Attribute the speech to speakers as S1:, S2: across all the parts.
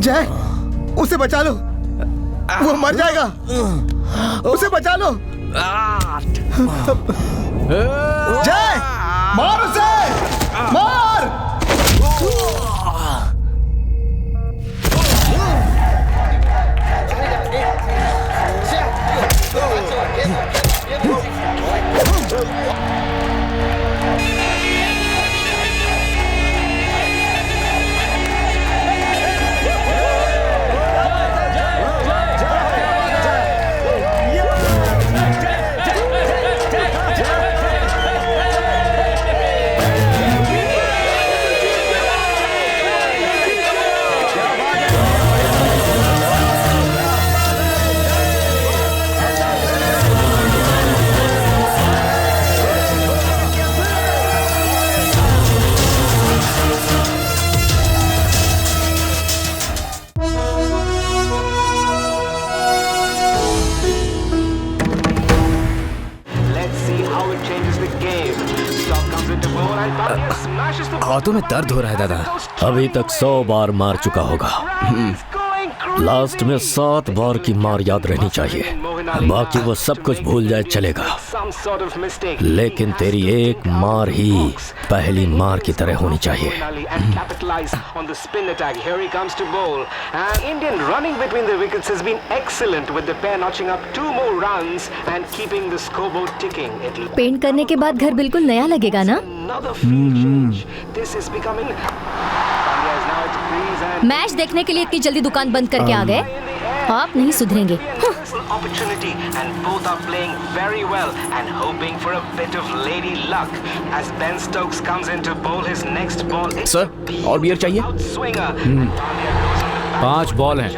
S1: जय, उसे बचा लो, वो मर जाएगा। उसे बचा लो। जय, मार उसे, मार।
S2: हाथों में दर्द हो रहा है दादा। अभी तक 100 बार मार चुका होगा। लास्ट में 7 बार की मार याद रहनी चाहिए, बाकी वो सब कुछ भूल जाए चलेगा, लेकिन तेरी एक मार ही पहली मार की तरह होनी चाहिए।
S3: पेंट करने के बाद घर बिल्कुल नया लगेगा ना? मैच देखने के लिए इतनी जल्दी दुकान बंद करके आ गए? आप नहीं सुधरेंगे।
S2: सर, और बियर चाहिए?
S4: 5 बॉल हैं,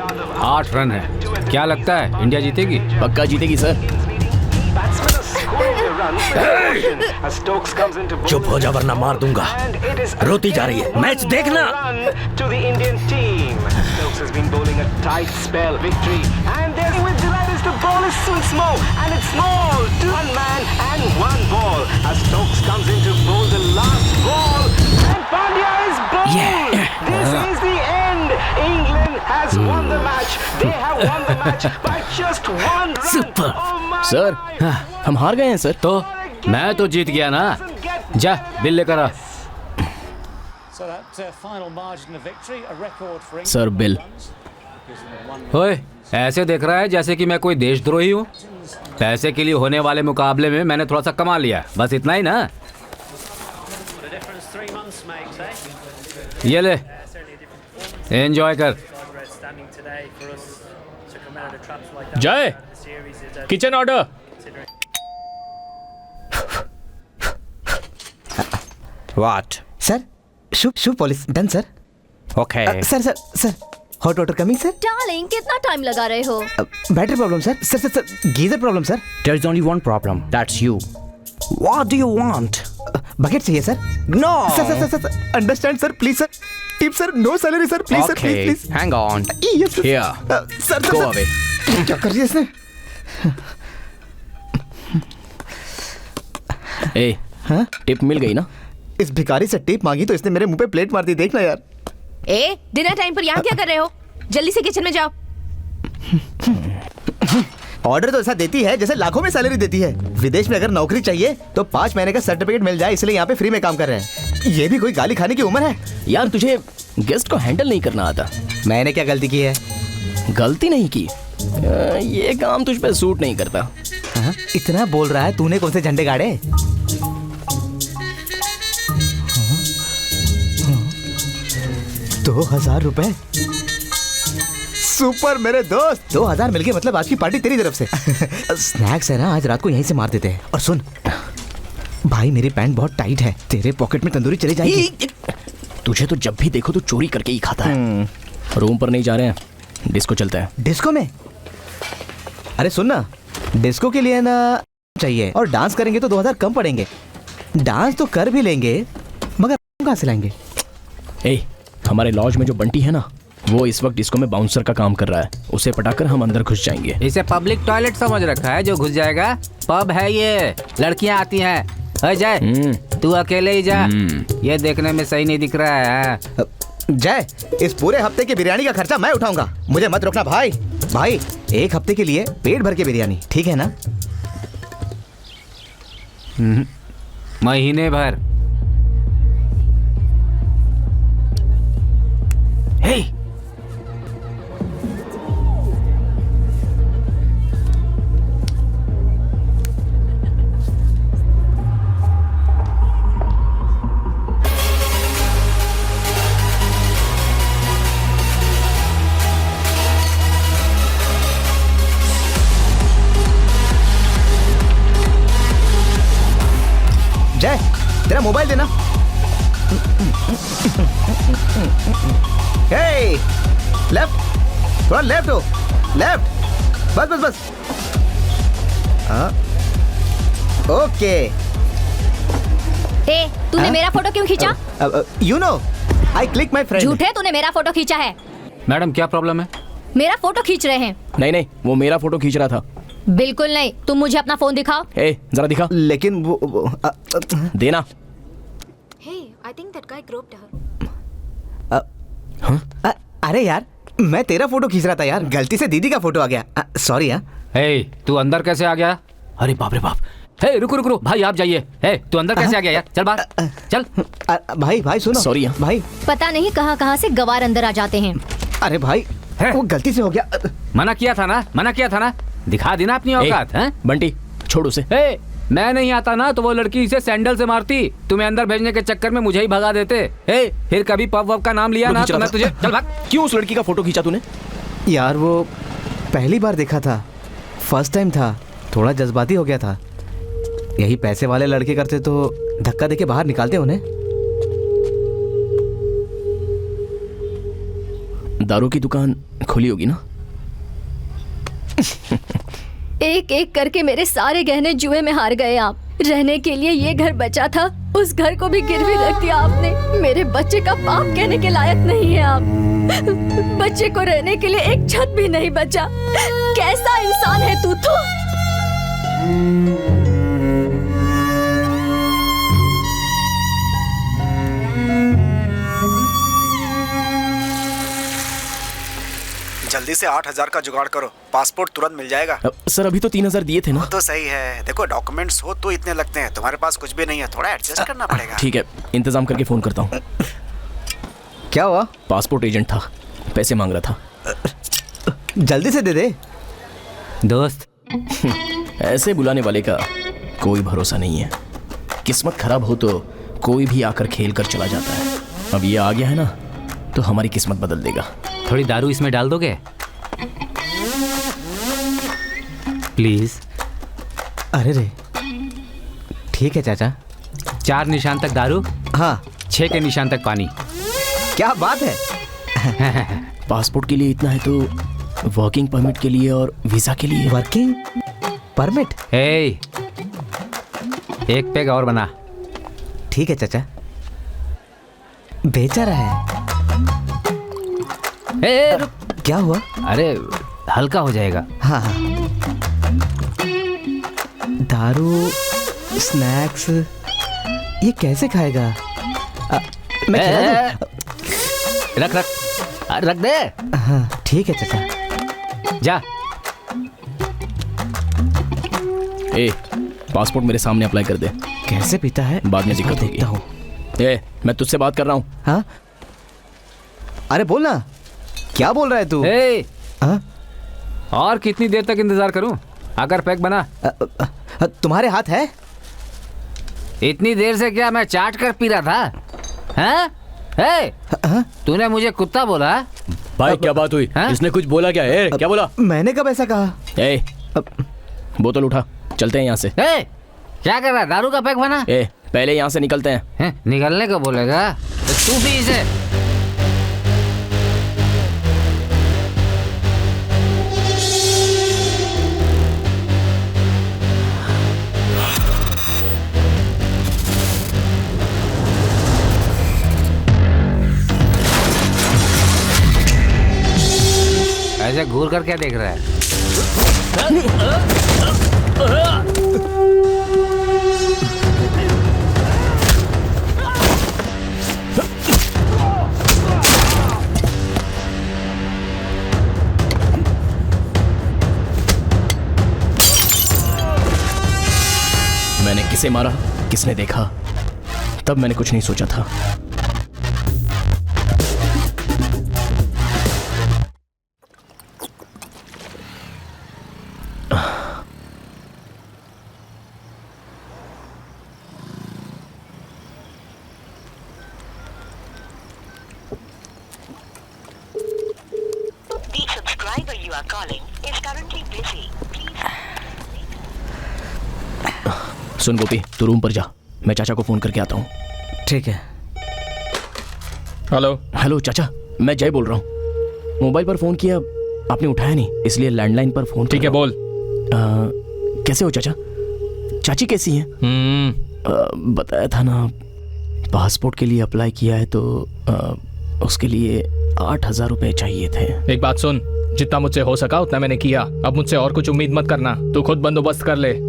S4: 8 रन हैं। क्या लगता है इंडिया जीतेगी?
S2: पक्का जीतेगी सर। चुप हो जा वरना मार दूंगा। रोती जा रही है, मैच देखना। सुपर सर, हम हार गए हैं सर।
S4: तो मैं तो जीत गया ना। जा बिल लेकर आ।
S2: Sir bill.
S4: ओए, ऐसे देख रहा है जैसे कि मैं कोई देशद्रोही हूँ। पैसे के लिए होने वाले मुकाबले में मैंने थोड़ा सा कमा लिया, बस इतना ही ना। ये ले, एंजॉय कर।
S2: जय, kitchen order.
S1: What? Sir, Shubh polish done sir.
S2: Okay.
S1: Sir, hot water coming sir.
S3: Darling, कितना टाइम लगा रहे हो?
S1: Battery problem sir. Sir, geyser problem sir.
S2: There is only one problem. That's you. What do you want?
S1: Bucket चाहिए sir.
S2: No.
S1: Sir, understand sir, please sir. Tip sir, no salary sir, please sir, please.
S2: Hang on.
S1: Yes, sir.
S2: Here.
S1: Sir,
S2: Go away.
S1: क्या कर रही है इसने?
S2: ए, हाँ? Tip मिल गई ना?
S1: इस भिखारी से टिप मांगी तो इसने मेरे मुंह पे प्लेट मार दी, देखना यार।
S3: ए, डिनर टाइम पर यहाँ क्या कर रहे हो? जल्दी से किचन में जाओ।
S1: ऑर्डर तो ऐसा देती है जैसे लाखों में सैलरी देती है। विदेश में अगर नौकरी चाहिए तो 5 महीने का सर्टिफिकेट मिल जाए, इसलिए यहाँ पे फ्री में काम कर रहे हैं। ये भी कोई गाली खाने की उम्र है?
S2: यार तुझे गेस्ट को हैंडल नहीं करना आता।
S1: मैंने क्या गलती की है?
S2: गलती नहीं की, ये काम तुझ पे सूट नहीं करता।
S1: इतना बोल रहा है, तूने कौन से झंडे गाड़े? 2000 रुपए? सुपर मेरे दोस्त, 2000 मिल गए, मतलब आज की पार्टी तेरी तरफ से। स्नैक्स है ना, आज रात को यहीं से मार देते हैं। और सुन भाई, मेरी पैंट बहुत टाइट है, तेरे पॉकेट में तंदूरी चली जाएगी।
S5: तुझे तो जब भी देखो तो चोरी करके ही खाता है। रूम पर नहीं जा रहे हैं, डिस्को चलते हैं।
S1: डिस्को में? अरे सुन ना, डिस्को के लिए ना चाहिए, और डांस करेंगे तो 2000 कम पड़ेंगे। डांस तो कर भी लेंगे, मगर कहाँ से लाएंगे?
S5: हमारे लॉज में जो बंटी है ना, वो इस वक्त डिस्को में बाउंसर का काम कर रहा है। उसे पटाकर हम अंदर घुस जाएंगे।
S4: इसे पब्लिक टॉयलेट समझ रखा है जो घुस जाएगा? पब है ये, लड़कियां आती हैं। जय, तू अकेले ही जा, ये देखने में सही नहीं दिख रहा है।
S1: जय, इस पूरे हफ्ते की बिरयानी का खर्चा मैं उठाऊंगा, मुझे मत रोकना भाई। भाई, एक हफ्ते के लिए पेट भर के बिरयानी, ठीक है ना?
S4: महीने भर। हे,
S1: जय, तेरा मोबाइल देना। हे, लेफ्ट, थोड़ा लेफ्ट हो, लेफ्ट, बस बस बस। हाँ, ओके।
S3: तूने मेरा फोटो क्यों खींचा?
S1: You know, I click my friend.
S3: झूठे, तूने मेरा फोटो खींचा है।
S4: मैडम क्या प्रॉब्लम है?
S3: मेरा फोटो खींच रहे हैं।
S5: नहीं, वो मेरा फोटो खींच रहा था।
S3: बिल्कुल नहीं, तुम मुझे अपना फोन दिखाओ।
S5: जरा दिखा।
S1: लेकिन वो
S5: देना।
S3: I think that guy groped her.
S1: अरे यार, मैं तेरा फोटो खींच रहा था यार, गलती से दीदी का फोटो आ गया। सॉरी यार।
S4: हे, तू अंदर कैसे आ गया? अरे बाप रे बाप। हे, रुको भाई, आप जाइए। हे, तू अंदर कैसे आ गया यार? चल बाहर, चल।
S1: भाई सुनो।
S5: सॉरी
S1: भाई।
S3: पता नहीं कहाँ से गवार अंदर आ जाते हैं।
S1: अरे भाई, वो गलती से हो गया।
S4: मना किया था ना, दिखा देना अपनी औकात। हैं?
S5: बंटी, छोड़ उसे।
S4: हे, मैं नहीं आता ना तो वो लड़की इसे सैंडल से मारती, तुम्हें अंदर भेजने के चक्कर में मुझे ही भगा देते। हे, फिर कभी पब वब का नाम लिया ना तो मैं तुझे, चल भाग।
S5: क्यों उस लड़की का फोटो खींचा तूने?
S1: यार वो पहली बार देखा था, फर्स्ट टाइम था, थोड़ा जज्बाती हो गया था। यही पैसे वाले लड़के करते तो धक्का देके बाहर निकालते उन्हें।
S5: दारू की दुकान खुली होगी ना?
S3: एक एक करके मेरे सारे गहने जुए में हार गए आप। रहने के लिए ये घर बचा था, उस घर को भी गिरवी रख दिया आपने। मेरे बच्चे का बाप कहने के लायक नहीं है आप। बच्चे को रहने के लिए एक छत भी नहीं बचा। कैसा इंसान है तू तो।
S6: जल्दी से 8000 का जुगाड़ करो, पासपोर्ट तुरंत मिल जाएगा।
S5: सर अभी तो 3000 दिए थे ना।
S6: तो सही है, देखो डॉक्यूमेंट्स हो तो इतने लगते हैं, तुम्हारे पास कुछ भी नहीं है, थोड़ा एडजस्ट करना पड़ेगा।
S5: ठीक है, इंतजाम करके फोन करता हूँ।
S1: क्या हुआ?
S5: पासपोर्ट एजेंट था, पैसे मांग रहा था।
S1: जल्दी से दे दे
S4: दोस्त।
S5: ऐसे बुलाने वाले का कोई भरोसा नहीं है। किस्मत खराब हो तो कोई भी आकर खेल कर चला जाता है। अब ये आ गया है ना तो हमारी किस्मत बदल देगा।
S4: थोड़ी दारू इसमें डाल दोगे प्लीज?
S1: अरे रे, ठीक है चाचा।
S4: 4 निशान तक दारू,
S1: हाँ।
S4: 6 के निशान तक पानी।
S1: क्या बात है।
S5: पासपोर्ट के लिए इतना है तो वर्किंग परमिट के लिए और वीजा के लिए।
S1: Working permit?
S4: हे, एक पेग और बना।
S1: ठीक है चाचा। बेचा रहा है।
S4: ए, रुक।
S1: क्या हुआ?
S4: अरे हल्का हो जाएगा।
S1: हाँ हाँ। दारू, स्नैक्स, ये कैसे खाएगा? मैं खिला दूं?
S4: रख दे।
S1: हाँ ठीक है चाचा।
S4: जा।
S5: पासपोर्ट मेरे सामने अप्लाई कर दे।
S1: कैसे पीता है
S5: बाद में दिक्कत
S1: देखता हूँ।
S5: मैं तुझसे बात कर रहा हूँ।
S1: हाँ, अरे बोल ना, क्या बोल रहा है तू? हाँ?
S4: और कितनी देर तक इंतजार करूं? अगर पैक बना।
S1: तुम्हारे हाथ है?
S4: इतनी देर से क्या मैं चाट कर पी रहा था? हैं? तूने मुझे कुत्ता बोला?
S2: भाई क्या बात हुई?
S4: हाँ?
S2: इसने कुछ बोला क्या? क्या बोला?
S1: मैंने कब ऐसा कहा?
S5: ए, बोतल उठा, चलते हैं यहाँ से।
S4: क्या कर रहा है? दारू का पैक बना?
S5: पहले यहाँ से निकलते हैं।
S4: निकलने को बोलेगा तो तू भी इसे। ऐसे घूर कर क्या देख रहा है?
S5: मैंने किसे मारा, किसने देखा, तब मैंने कुछ नहीं सोचा था।
S7: The subscriber you are calling is currently busy. Please.
S5: सुन गोपी, तू रूम पर जा, मैं चाचा को फोन करके आता हूँ।
S1: ठीक है।
S5: हेलो हेलो चाचा, मैं जय बोल रहा हूँ। मोबाइल पर फोन किया, आपने उठाया नहीं, इसलिए लैंडलाइन पर फोन। ठीक है बोल। कैसे हो चाचा? चाची कैसी हैं? बताया था ना, पासपोर्ट के लिए अप्लाई किया है तो उसके लिए 8,000 रुपए चाहिए थे।
S8: एक बात सुन, जितना मुझसे हो सका उतना मैंने किया। अब मुझसे और कुछ उम्मीद मत करना, तू खुद बंदोबस्त कर ले।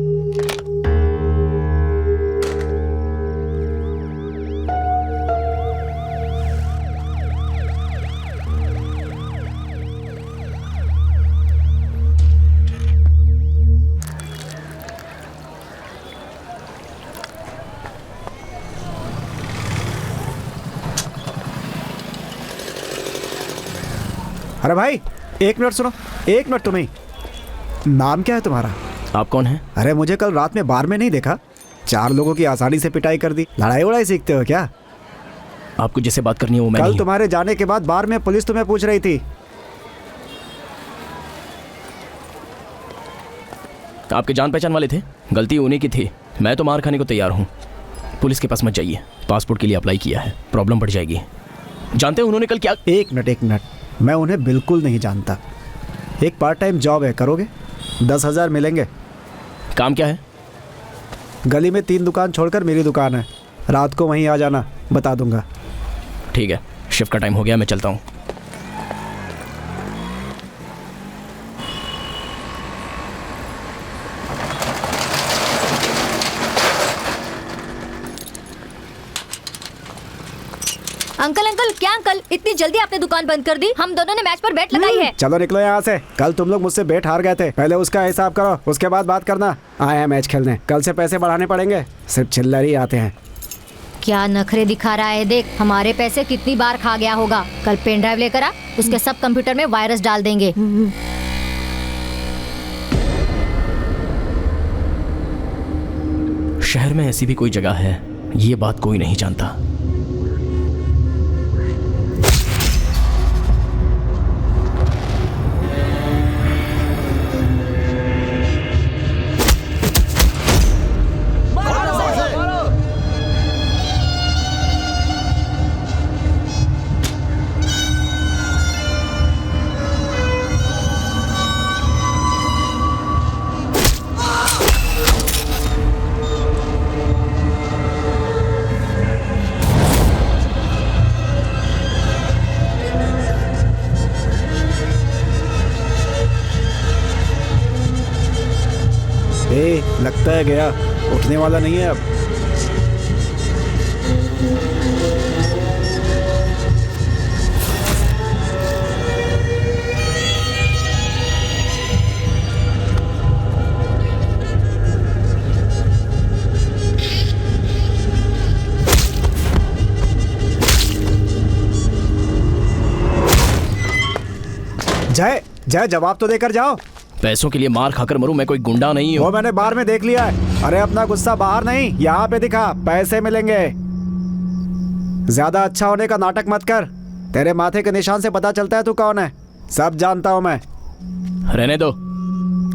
S6: अरे भाई, एक मिनट सुनो, एक मिनट। तुम्हें नाम क्या है तुम्हारा?
S5: आप कौन हैं?
S6: अरे मुझे कल रात में बार में नहीं देखा? 4 लोगों की आसानी से पिटाई कर दी। लड़ाई वड़ाई सीखते हो क्या?
S5: आपको जिससे बात करनी है वो मैं
S6: कल
S5: नहीं।
S6: तुम्हारे जाने के बाद बार में पुलिस तुम्हें पूछ रही थी।
S5: आपके जान पहचान वाले थे, गलती उन्हीं की थी। मैं तो मार खाने को तैयार हूँ। पुलिस के पास मत जाइए, पासपोर्ट के लिए अप्लाई किया है, प्रॉब्लम बढ़ जाएगी। जानते हैं उन्होंने कल क्या?
S6: एक मिनट, मैं उन्हें बिल्कुल नहीं जानता। एक पार्ट टाइम जॉब है, करोगे? 10,000 मिलेंगे।
S5: काम क्या है?
S6: गली में 3 दुकान छोड़कर मेरी दुकान है, रात को वहीं आ जाना, बता दूंगा।
S5: ठीक है, शिफ्ट का टाइम हो गया, मैं चलता हूँ।
S3: अंकल, क्या अंकल, इतनी जल्दी आपने दुकान बंद कर दी? हम दोनों ने मैच पर बेट लगाई है।
S6: चलो निकलो यहाँ से। कल तुम लोग मुझसे बेट हार गए थे, पहले उसका हिसाब करो, उसके बाद बात करना। आए हैं मैच खेलने, कल से पैसे बढ़ाने पड़ेंगे, सिर्फ चिल्लर ही आते हैं।
S3: क्या नखरे दिखा रहा है, देख हमारे पैसे कितनी बार खा गया होगा। कल पेन ड्राइव लेकर आ, उसके सब कंप्यूटर में वायरस डाल देंगे।
S5: शहर में ऐसी भी कोई जगह है, ये बात कोई नहीं जानता।
S6: लगता है गया, उठने वाला नहीं है अब। जय जय, जवाब तो देकर जाओ।
S5: पैसों के लिए मार खाकर मरूं, मैं कोई गुंडा नहीं हूँ।
S6: वो मैंने बार में देख लिया है। अरे अपना गुस्सा बाहर नहीं, यहाँ पे दिखा, पैसे मिलेंगे। ज्यादा अच्छा होने का नाटक मत कर। तेरे माथे के निशान से पता चलता है तू कौन है। सब जानता हूँ मैं।
S5: रहने दो।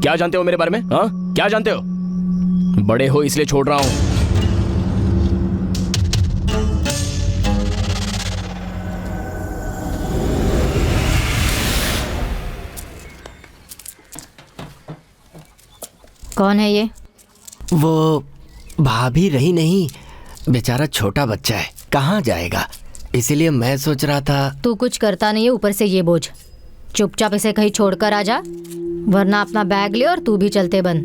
S5: क्या जानते हो मेरे बारे में? हाँ, क्या जानते हो? बड़े हो इसलिए छोड़ रहा हूं।
S3: कौन है ये?
S9: वो भाभी रही नहीं, बेचारा छोटा बच्चा है, कहाँ जाएगा, इसीलिए मैं सोच रहा था।
S3: तू कुछ करता नहीं है, ऊपर से ये बोझ। चुपचाप इसे कहीं छोड़कर आ जा, वरना अपना बैग ले और तू भी चलते बन।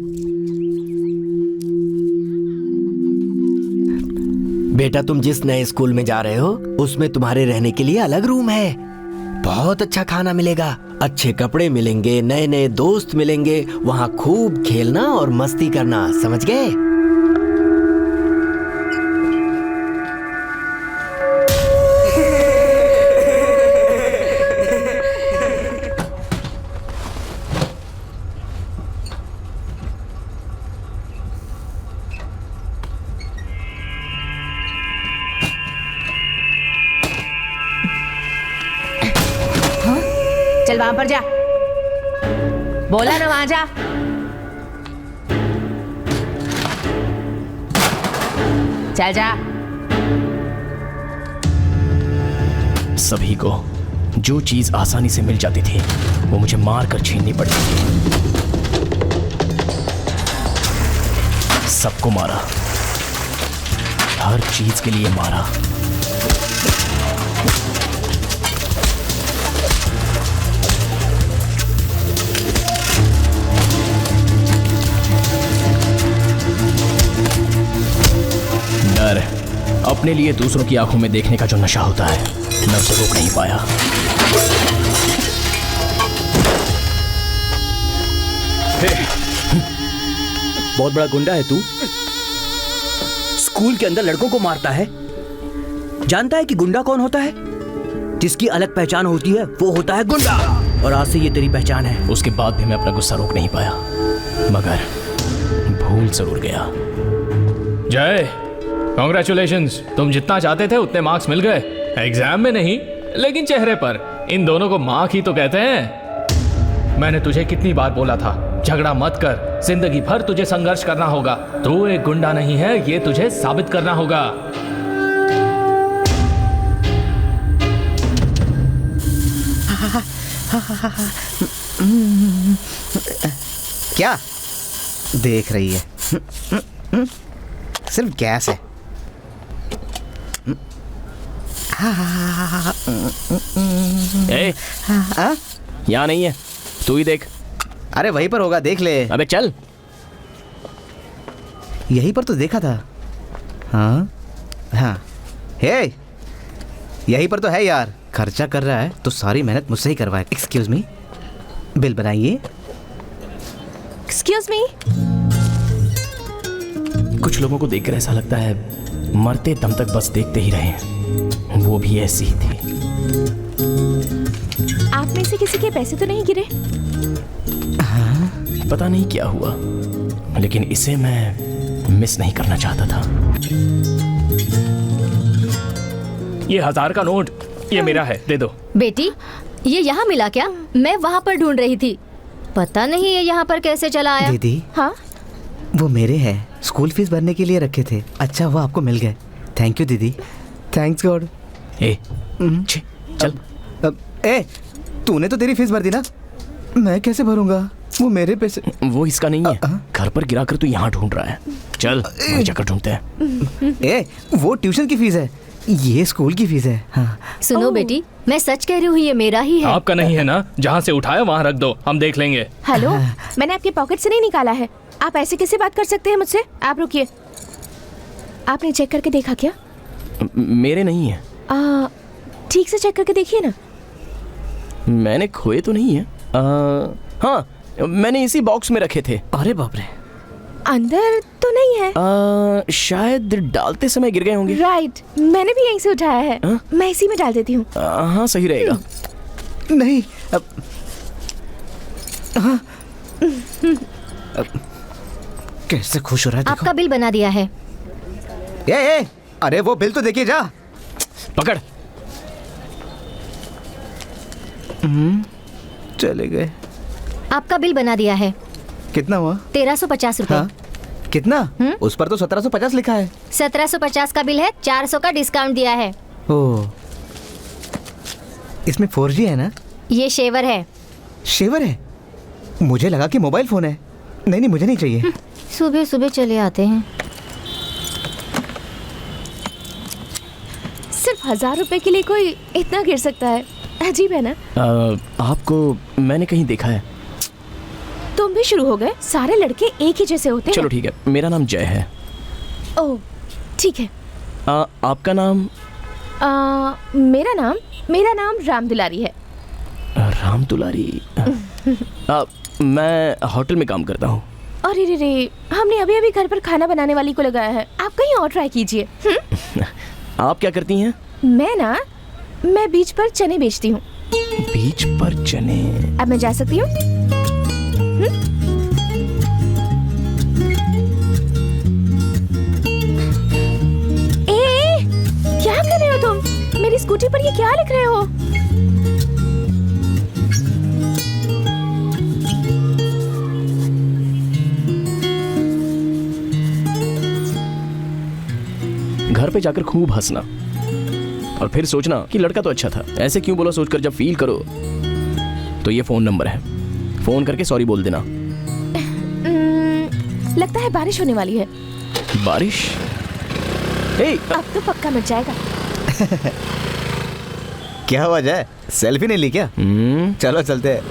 S9: बेटा, तुम जिस नए स्कूल में जा रहे हो उसमें तुम्हारे रहने के लिए अलग रूम है। बहुत अच्छा खाना मिलेगा, अच्छे कपड़े मिलेंगे, नए नए दोस्त मिलेंगे। वहाँ खूब खेलना और मस्ती करना, समझ गए?
S10: चल वहां पर जा, बोला ना वहां जा। चल जा।
S5: सभी को जो चीज आसानी से मिल जाती थी वो मुझे मार कर छीननी पड़ती थी। सबको मारा, हर चीज के लिए मारा। डर अपने लिए दूसरों की आंखों में देखने का जो नशा होता है, मैं उसे रोक नहीं पाया।
S11: बहुत बड़ा गुंडा है तू। स्कूल के अंदर लड़कों को मारता है। जानता है कि गुंडा कौन होता है? जिसकी अलग पहचान होती है वो होता है गुंडा। और आज से ये तेरी पहचान है।
S5: उसके बाद भी मैं अपना गुस्सा रोक नहीं पाया, मगर भूल जरूर गया।
S8: जय, कॉन्ग्रेचुलेशंस, तुम जितना चाहते थे उतने मार्क्स मिल गए। एग्जाम में नहीं, लेकिन चेहरे पर। इन दोनों को मार्क ही तो कहते हैं। मैंने तुझे कितनी बार बोला था, झगड़ा मत कर, जिंदगी भर तुझे संघर्ष करना होगा। तू एक गुंडा नहीं है, ये तुझे साबित करना होगा।
S1: क्या देख रही है? सिर्फ गैस है।
S5: यहाँ नहीं है, तू ही देख।
S1: अरे वहीं पर होगा, देख ले।
S5: अबे चल।
S1: यहीं पर तो देखा था। हाँ हाँ, हे यहीं पर तो है यार। खर्चा कर रहा है तो सारी मेहनत मुझसे ही करवाए। एक्सक्यूज मी, बिल बनाइए।
S10: Excuse me.
S5: कुछ लोगों को देखकर ऐसा लगता है मरते दम तक बस देखते ही रहे। वो भी ऐसी ही थी।
S10: आप में से किसी के पैसे तो नहीं गिरे?
S5: हाँ, पता नहीं क्या हुआ, लेकिन इसे मैं मिस नहीं करना चाहता था।
S8: ये 1000 का नोट, ये मेरा है, दे दो।
S3: बेटी, ये यहाँ मिला क्या? मैं वहाँ पर ढूंढ रही थी, पता नहीं ये यहाँ पर कैसे चला आया।
S1: दीदी,
S10: हाँ,
S1: वो मेरे हैं, स्कूल फीस भरने के लिए रखे थे। अच्छा वो आपको मिल गए। थैंक यू दीदी, थैंक्स गॉड।
S5: चल।
S1: ए, तूने तो तेरी फीस भर दी ना, मैं कैसे भरूंगा? वो मेरे पैसे।
S5: वो इसका नहीं है, घर पर गिरा कर तू यहाँ ढूंढ रहा है। चल जगह ढूंढते हैं।
S1: ए, वो ट्यूशन की फीस है, ये स्कूल की फीस है। हाँ।
S3: सुनो बेटी, मैं सच कह रही हूँ, ये मेरा ही है।
S8: आपका नहीं है ना? जहाँ से उठाया वहाँ रख दो, हम देख लेंगे।
S10: हेलो, मैंने आपके पॉकेट से नहीं निकाला है। आप ऐसे कैसे बात कर सकते हैं मुझसे? आप रुकिए, आपने चेक करके देखा क्या?
S5: मेरे नहीं है।
S10: ठीक से चेक करके देखिए ना।
S5: मैंने खोए तो नहीं है। हाँ, मैंने इसी बॉक्स में रखे थे।
S1: अरे बाप रे,
S10: अंदर तो नहीं है।
S5: शायद डालते समय गिर गए होंगे।
S10: राइट, मैंने भी यहीं से उठाया है। मैं इसी में डाल देती हूँ।
S5: हाँ, सही रहेगा।
S1: नहीं कैसे खुश हो रहा है देखो।
S3: आपका बिल बना दिया है।
S1: ए, अरे वो बिल तो देखिए जा।
S5: पकड़।
S1: चले गए।
S3: आपका बिल बना दिया है।
S1: कितना हुआ?
S3: 1350 रुपए।
S1: हाँ? कितना? उस पर तो 1750 लिखा है।
S3: 1750 का बिल है, 400 का डिस्काउंट दिया है।
S1: ओह, इसमें 4G है ना?
S3: ये शेवर है।
S1: शेवर है? मुझे लगा कि मोबाइल फोन है। नहीं, मुझे नहीं चाहिए।
S3: सुबह सुबह चले आते हैं।
S10: सिर्फ 1000 रुपए के लिए कोई इतना गिर सकता है? अजीब है ना?
S5: आपको मैंने कहीं देखा है।
S10: तुम भी शुरू हो गए? सारे लड़के एक ही जैसे होते हैं।
S5: चलो ठीक है, मेरा नाम जय है।
S10: ओह ठीक है।
S5: आपका नाम?
S10: मेरा नाम राम दुलारी है।
S5: राम दुलारी? मैं होटल में काम करता हूँ।
S10: अरे रे रे, हमने अभी अभी घर पर खाना बनाने वाली को लगाया है। आप कहीं और ट्राई कीजिए।
S5: आप क्या करती हैं?
S10: मैं बीच पर चने बेचती हूँ।
S5: बीच पर चने?
S10: अब मैं जा सकती हूँ? क्या कर रहे हो तुम? मेरी स्कूटी पर ये क्या लिख रहे हो?
S5: घर पे जाकर खूब हंसना और फिर सोचना कि लड़का तो अच्छा था, ऐसे क्यों बोला सोचकर जब फील करो तो ये फोन नंबर है, फोन करके सॉरी बोल देना।
S10: लगता है बारिश होने वाली है।
S5: बारिश?
S10: अब तो पक्का मच जाएगा।
S1: क्या हुआ जय, सेल्फी नहीं ली क्या? चलो चलते हैं।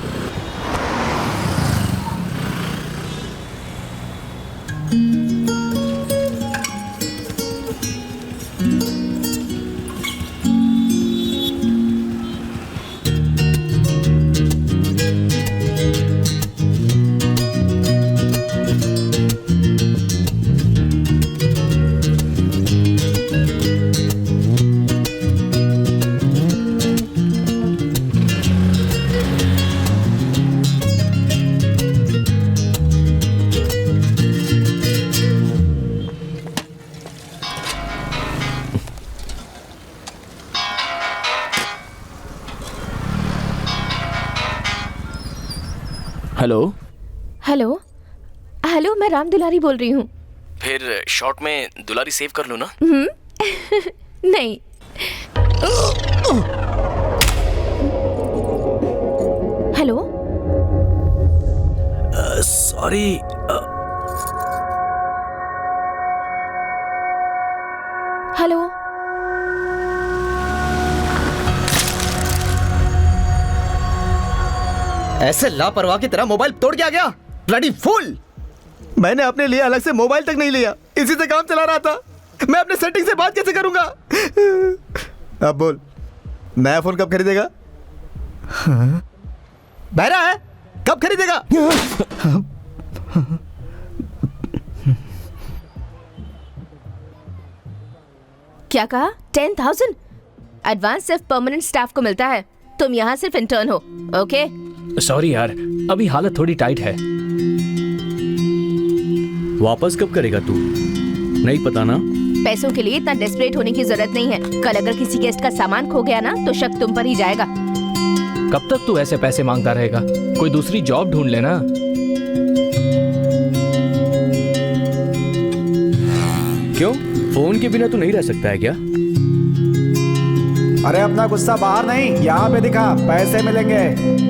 S10: हेलो, मैं राम दुलारी बोल रही हूँ।
S5: फिर शॉर्ट में दुलारी सेव कर लो ना।
S10: नहीं। Hello,
S5: sorry.
S10: हेलो,
S1: ऐसे लापरवाह की तरह मोबाइल तोड़ के आ गया। Bloody fool! मैंने अपने लिए अलग से मोबाइल तक नहीं लिया, इसी से काम चला रहा था। मैं अपने सेटिंग से बात कैसे करूंगा? अब बोल, नया फोन कब खरीदेगा? बहरा है, कब खरीदेगा?
S10: क्या कहा? 10,000 एडवांस सिर्फ परमानेंट स्टाफ को मिलता है। तुम यहाँ सिर्फ इंटर्न हो। ओके?
S8: सॉरी यार, अभी हालत थोड़ी टाइट है।
S11: वापस कब करेगा तू? नहीं पता ना?
S10: पैसों के लिए इतना डेस्परेट होने की जरूरत नहीं है। कल अगर किसी गेस्ट का सामान खो गया ना तो शक तुम पर ही जाएगा।
S8: कब तक तू ऐसे पैसे मांगता रहेगा? कोई दूसरी जॉब ढूंढ लेना।
S11: क्यों? फोन के बिना तू नहीं रह सकता है क्या?
S6: अरे अपना गुस्सा बाहर नहीं, यहाँ पे दिखा, पैसे मिलेंगे।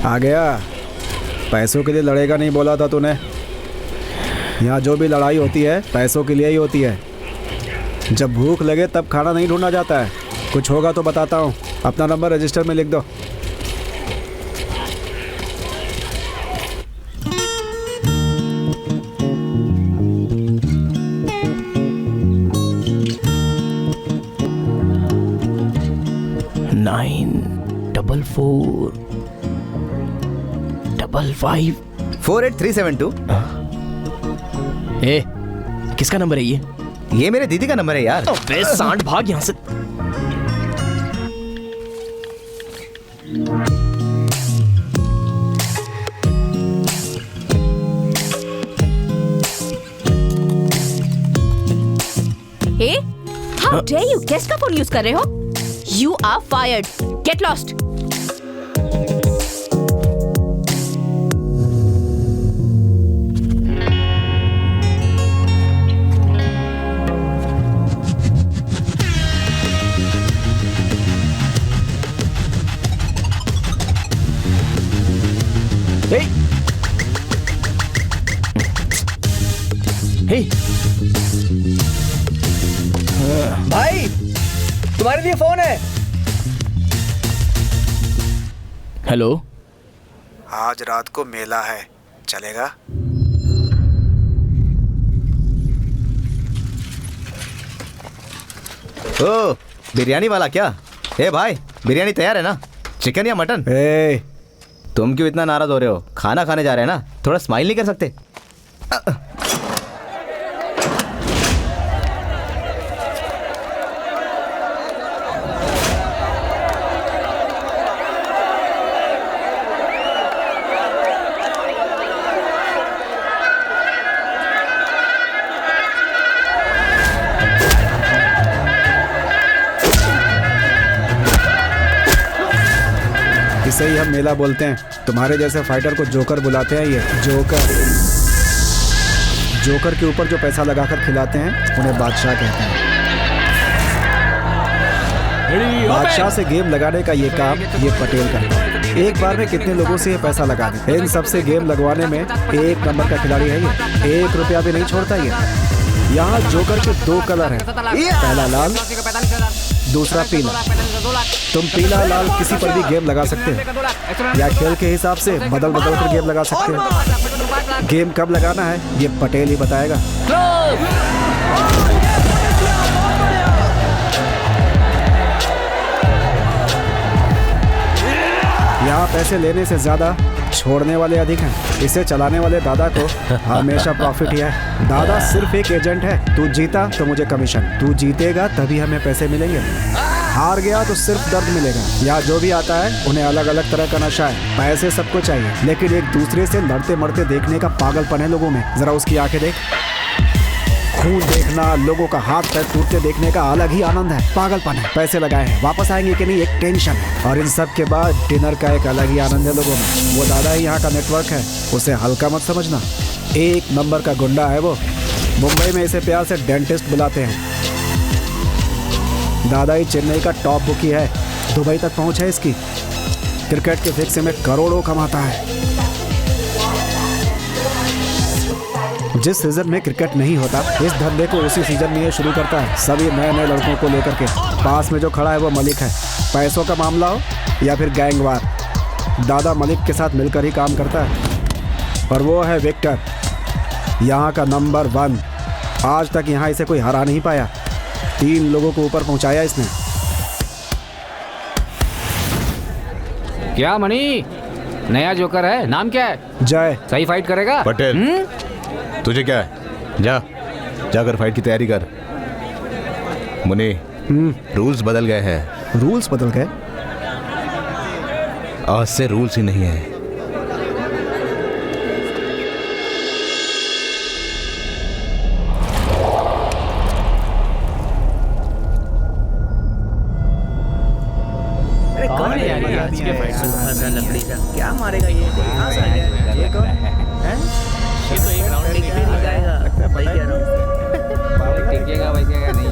S6: आ गया। पैसों के लिए लड़ेगा नहीं बोला था तूने। यहाँ जो भी लड़ाई होती है पैसों के लिए ही होती है। जब भूख लगे तब खाना नहीं ढूंढना जाता है। कुछ होगा तो बताता हूँ। अपना नंबर रजिस्टर में लिख दो।
S1: $94455 48372।
S5: ए, किसका नंबर है ये?
S1: ये मेरे दीदी का नंबर है यार।
S5: अबे सांड, भाग यहाँ से।
S10: How dare you? गेस्ट का फोन यूज कर रहे हो? You are fired. Get lost.
S5: Hey! Hey!
S11: भाई तुम्हारे लिए फोन है।
S5: हेलो।
S6: आज रात को मेला है, चलेगा?
S1: ओ, बिरयानी वाला क्या? ए भाई, बिरयानी तैयार है ना? चिकन या मटन? तुम क्यों इतना नाराज हो रहे हो? खाना खाने जा रहे हैं ना, थोड़ा स्माइल नहीं कर सकते?
S6: इसे ही हम मेला बोलते हैं। तुम्हारे जैसे फाइटर को जोकर बुलाते हैं। ये जोकर के ऊपर जो पैसा लगाकर खिलाते हैं उन्हें बादशाह कहते हैं। बादशाह से गेम लगाने का ये काम ये पटेल करता है। एक बार में कितने लोगों से ये पैसा लगा दे। इन सबसे गेम लगवाने में 1 नंबर का खिलाड़ी है ये। 1 रुपया भी नहीं छोड़ता ये। यहाँ जोकर के 2 कलर हैं, पहला लाल, दूसरा पीला। तुम पीला लाल किसी पर भी गेम लगा सकते हो या खेल के हिसाब से बदल बदल कर गेम लगा सकते हो। गेम कब लगाना है ये पटेल ही बताएगा। यहाँ पैसे लेने से ज्यादा छोड़ने वाले अधिक हैं। इसे चलाने वाले दादा को हमेशा प्रॉफिट ही है। दादा सिर्फ एक एजेंट है। तू जीता तो मुझे कमीशन, तू जीतेगा तभी हमें पैसे मिलेंगे। हार गया तो सिर्फ दर्द मिलेगा। यहाँ जो भी आता है उन्हें अलग अलग तरह का नशा है। पैसे सबको चाहिए, लेकिन एक दूसरे से लड़ते मरते देखने का पागलपन है लोगों में। जरा उसकी आंखें देख, खून देखना, लोगों का हाथ पैर टूटते देखने का अलग ही आनंद है। पागलपन है। पैसे लगाए हैं, वापस आएंगे कि नहीं एक टेंशन है। और इन सब के बाद डिनर का एक अलग ही आनंद है लोगों में। वो दादा ही यहाँ का नेटवर्क है, उसे हल्का मत समझना। 1 नंबर का गुंडा है वो। मुंबई में इसे प्यार से डेंटिस्ट बुलाते हैं। दादा ही चेन्नई का टॉप बुकी है। दुबई तक पहुंच है इसकी। क्रिकेट के फिक्स में करोड़ों कमाता है। जिस सीजन में क्रिकेट नहीं होता, इस धंधे को उसी सीजन में ये शुरू करता है, सभी नए नए लड़कों को लेकर के। पास में जो खड़ा है वो मलिक है। पैसों का मामला हो या फिर गैंगवार, दादा मलिक के साथ मिलकर ही काम करता है। और वो है विक्टर, यहाँ का नंबर 1। आज तक यहाँ इसे कोई हरा नहीं पाया। 3 लोगों को ऊपर पहुँचाया इसने।
S4: क्या मणि, नया जोकर है, नाम क्या है?
S6: जय।
S4: सही फाइट करेगा?
S1: पटेल तुझे क्या है? जाकर फाइट की तैयारी कर। मुनि, रूल्स बदल गए हैं।
S6: रूल्स बदल गए?
S1: आज से रूल्स ही नहीं है।
S11: कौन है यार ये आज के फाइट से लकड़ी का क्या मारेगा ये? कहां से आ गया ये? कौन है? ये तो एक राउंड में भी लगाएगा। भाई कह रहा हूं टिकेगा नहीं।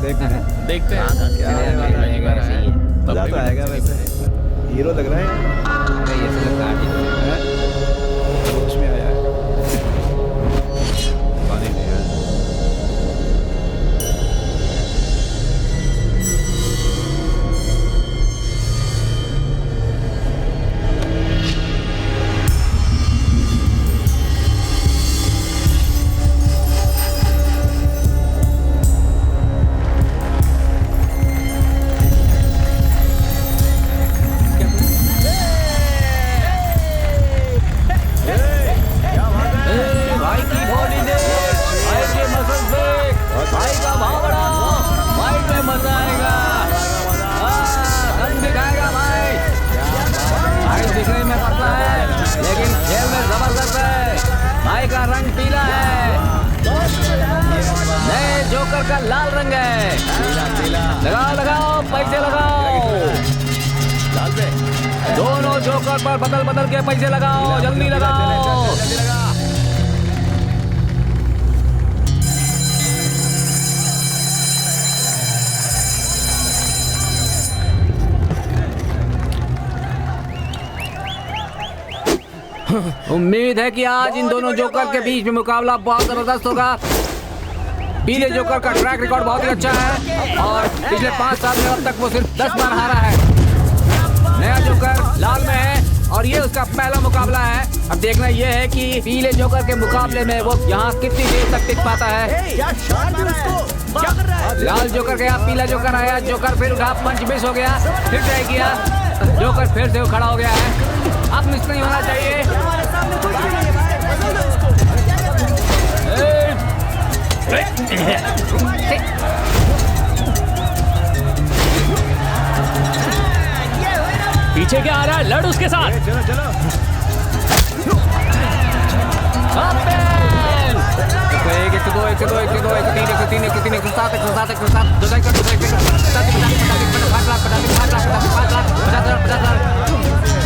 S11: देखते हैं क्या आएगा। मजा तो आएगा वैसे। हीरो लग रहा है ये। से लगता है होश में आया है। पानी नहीं है।
S4: का लाल रंग है। लगाओ लगाओ पैसे लगाओ। दोनों जोकर पर बदल बदल के पैसे लगाओ, जल्दी लगाओ। उम्मीद है कि आज इन दोनों जोकर के बीच में मुकाबला बहुत जबरदस्त होगा। पीले जोकर का ट्रैक रिकॉर्ड बहुत ही अच्छा है और पिछले 5 साल में अब तक वो सिर्फ 10 बार हारा है। नया जोकर लाल में है और ये उसका पहला मुकाबला है। अब देखना ये है कि पीले जोकर के मुकाबले में वो यहाँ कितनी देर तक टिक पाता है। लाल जोकर गया, पीला जोकर आया, जोकर फिर उठा, पंच मिस हो गया, फिर ट्राई किया, जोकर फिर से खड़ा हो गया है। अब मिस नहीं होना चाहिए।
S8: पीछे क्या आ रहा है? लड़ उसके साथ।
S6: चलो चलो।
S4: एक एक दो एक दो एक दो एक तीन एक तीन एक तीन एक सात एक सात एक सात दो एक दो एक 5 लाख 50 लाख 50 लाख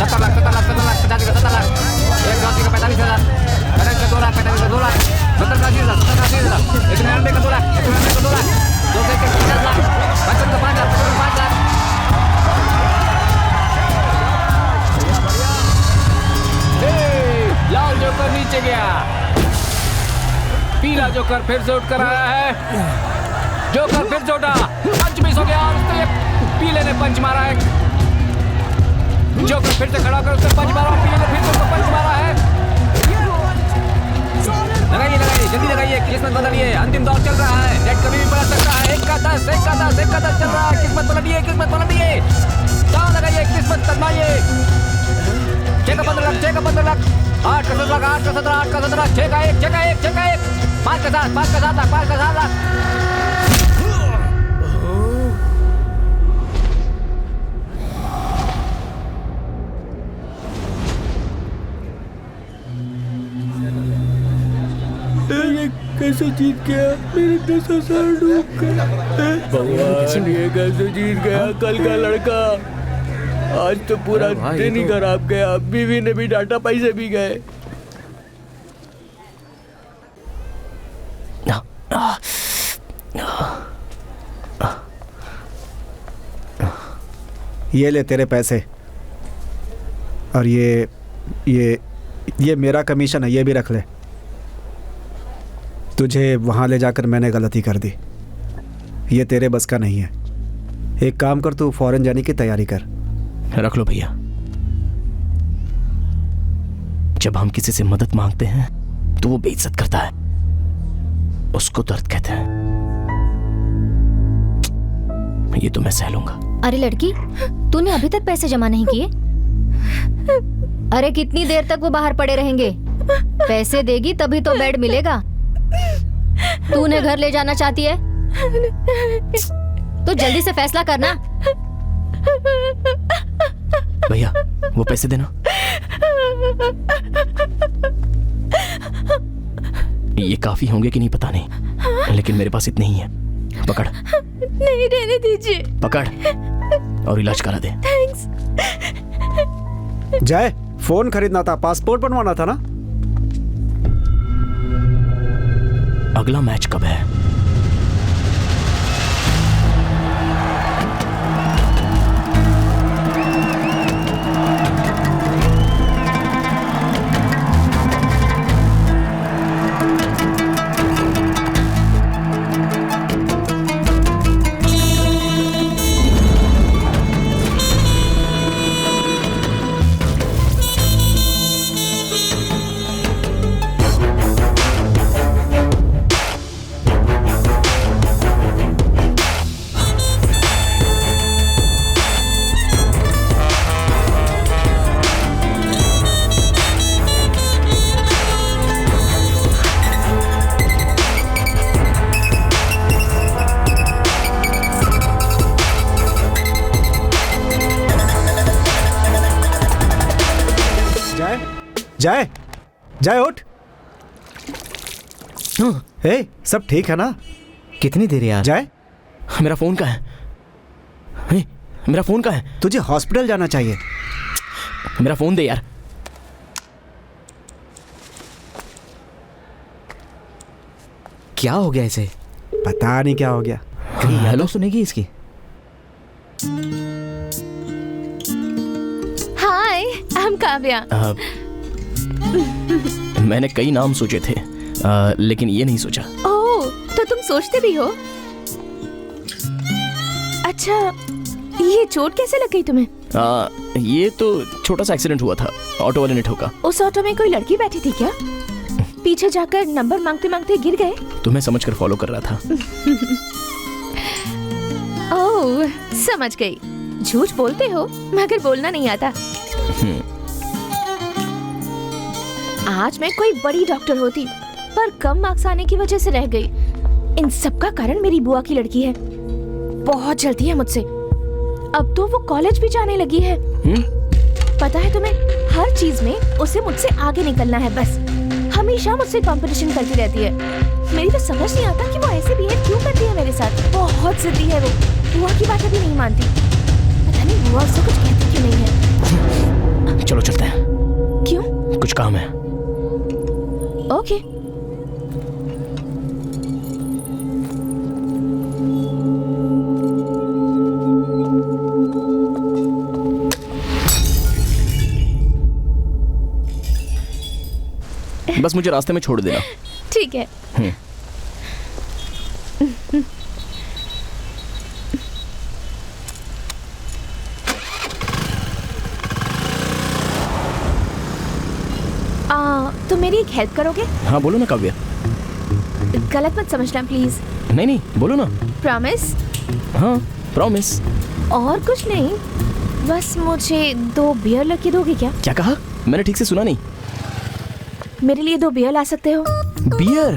S4: 70 लाख 70 लाख 50 लाख एक गाड़ी का 45,000 करेंट का 2 लाख 2 लाख 70 का 80,000 एक 99 का 2 लाख 99 का 2 लाख 2 से 50 लाख 55 का 5 लाख 5 लाख। लाल जोकर नीचे गया, पीला जोकर फिर से उठ कर आया है। जोकर फिर से उठा, पंच मिस हो गया और उसने पीले ने पंच मारा है। जोकर फिर से खड़ा कर उसने पंच मारा, पीले ने फिर से उसको पंच मारा है। लगाइए लगाइए जल्दी लगाइए, किस्मत बदलिए, अंतिम दौर चल रहा है। नेट कभी भी पलट सकता है। 1 का 10 1 का 10 1 का 10 चल रहा है। किस्मत पलटिए, किस्मत पलटिए, दांव लगाइए, किस्मत तजमाइए। 6 का 15 लाख 6 का 15 लाख 8 का 17 8 का 17 8 का 17 6 का 1 6 का 1 6 का 1 5 का 7 5 का 7 लाख 5 का 7 लाख।
S11: कैसे जीत गया? मेरे 10,000 डूब गए। भगवान ये कैसे जीत गया? कल का लड़का आज तो पूरा दिन ही खराब गया। बीवी ने भी डांटा, पैसे भी गए।
S6: ये ले तेरे पैसे और ये मेरा कमीशन है, ये भी रख ले। तुझे वहाँ ले जाकर मैंने गलती कर दी, ये तेरे बस का नहीं है। एक काम कर, तू फॉरेन जाने की तैयारी कर।
S5: रख लो भैया। जब हम किसी से मदद मांगते हैं तो वो बेइज्जत करता है, उसको दर्द कहते हैं। ये तो मैं सह लूंगा।
S3: अरे लड़की, तूने अभी तक पैसे जमा नहीं किए? अरे कितनी देर तक वो बाहर पड़े रहेंगे? पैसे देगी तभी तो बेड मिलेगा। तू उन्हें घर ले जाना चाहती है तो जल्दी से फैसला करना।
S5: भैया वो पैसे देना। ये काफी होंगे कि नहीं पता नहीं, लेकिन मेरे पास इतने ही है। पकड़।
S10: नहीं, रहने दीजिए।
S5: पकड़ और इलाज करा दे।
S10: थैंक्स।
S6: जय, फोन खरीदना था, पासपोर्ट बनवाना था ना।
S5: अगला मैच कब है?
S6: जय, जय उठ। हे, सब ठीक है ना?
S1: कितनी देर यार?
S6: जय,
S5: मेरा फोन कहाँ है? हे, मेरा फोन कहाँ है?
S6: तुझे हॉस्पिटल जाना चाहिए।
S5: मेरा फोन दे यार।
S1: क्या हो गया इसे?
S6: पता नहीं क्या हो गया।
S1: कहीं हेलो सुनेगी इसकी?
S10: हाय, आई एम काव्या।
S5: मैंने कई नाम सोचे थे, लेकिन ये नहीं सोचा।
S10: ओह, तो तुम सोचते भी हो? अच्छा, ये चोट कैसे लग गई तुम्हें?
S5: ये तो छोटा सा एक्सीडेंट हुआ था, ऑटो वाले ने ठोका।
S10: उस ऑटो में कोई लड़की बैठी थी क्या? पीछे जाकर नंबर मांगते मांगते गिर गए?
S5: तुम्हें समझकर फॉलो कर रहा था।
S10: ओह, समझ गई। झूठ बोलते हो मगर बोलना नहीं आता। आज मैं कोई बड़ी डॉक्टर होती, पर कम मार्क्स आने की वजह से रह गई। इन सब का कारण मेरी बुआ की लड़की है। बहुत जलती है मुझसे। अब तो वो कॉलेज भी जाने लगी है। पता है तुम्हें, हर चीज में उसे मुझसे आगे निकलना है बस। हमेशा मुझसे कंपटीशन करती रहती है। मेरी तो समझ नहीं आता कि वो ऐसे बिहेव क्यों करती है मेरे साथ। बहुत जिद्दी है वो। बुआ की बातें भी नहीं मानती। पता नहीं बुआ उससे कुछ कहती क्यों नहीं है।
S5: चलो चलते हैं।
S10: क्यों?
S5: कुछ काम है।
S10: ओके।
S5: बस मुझे रास्ते में छोड़ देना।
S10: ठीक है। तो मेरी एक हेल्प करोगे?
S5: हाँ बोलो ना काव्या।
S10: गलत मत समझना प्लीज।
S5: नहीं नहीं बोलो ना।
S10: प्रॉमिस?
S5: हाँ प्रॉमिस।
S10: और कुछ नहीं, बस मुझे 2 बियर लेके दोगे क्या?
S5: क्या कहा? मैंने ठीक से सुना नहीं।
S10: मेरे लिए 2 बियर ला सकते हो?
S5: बियर?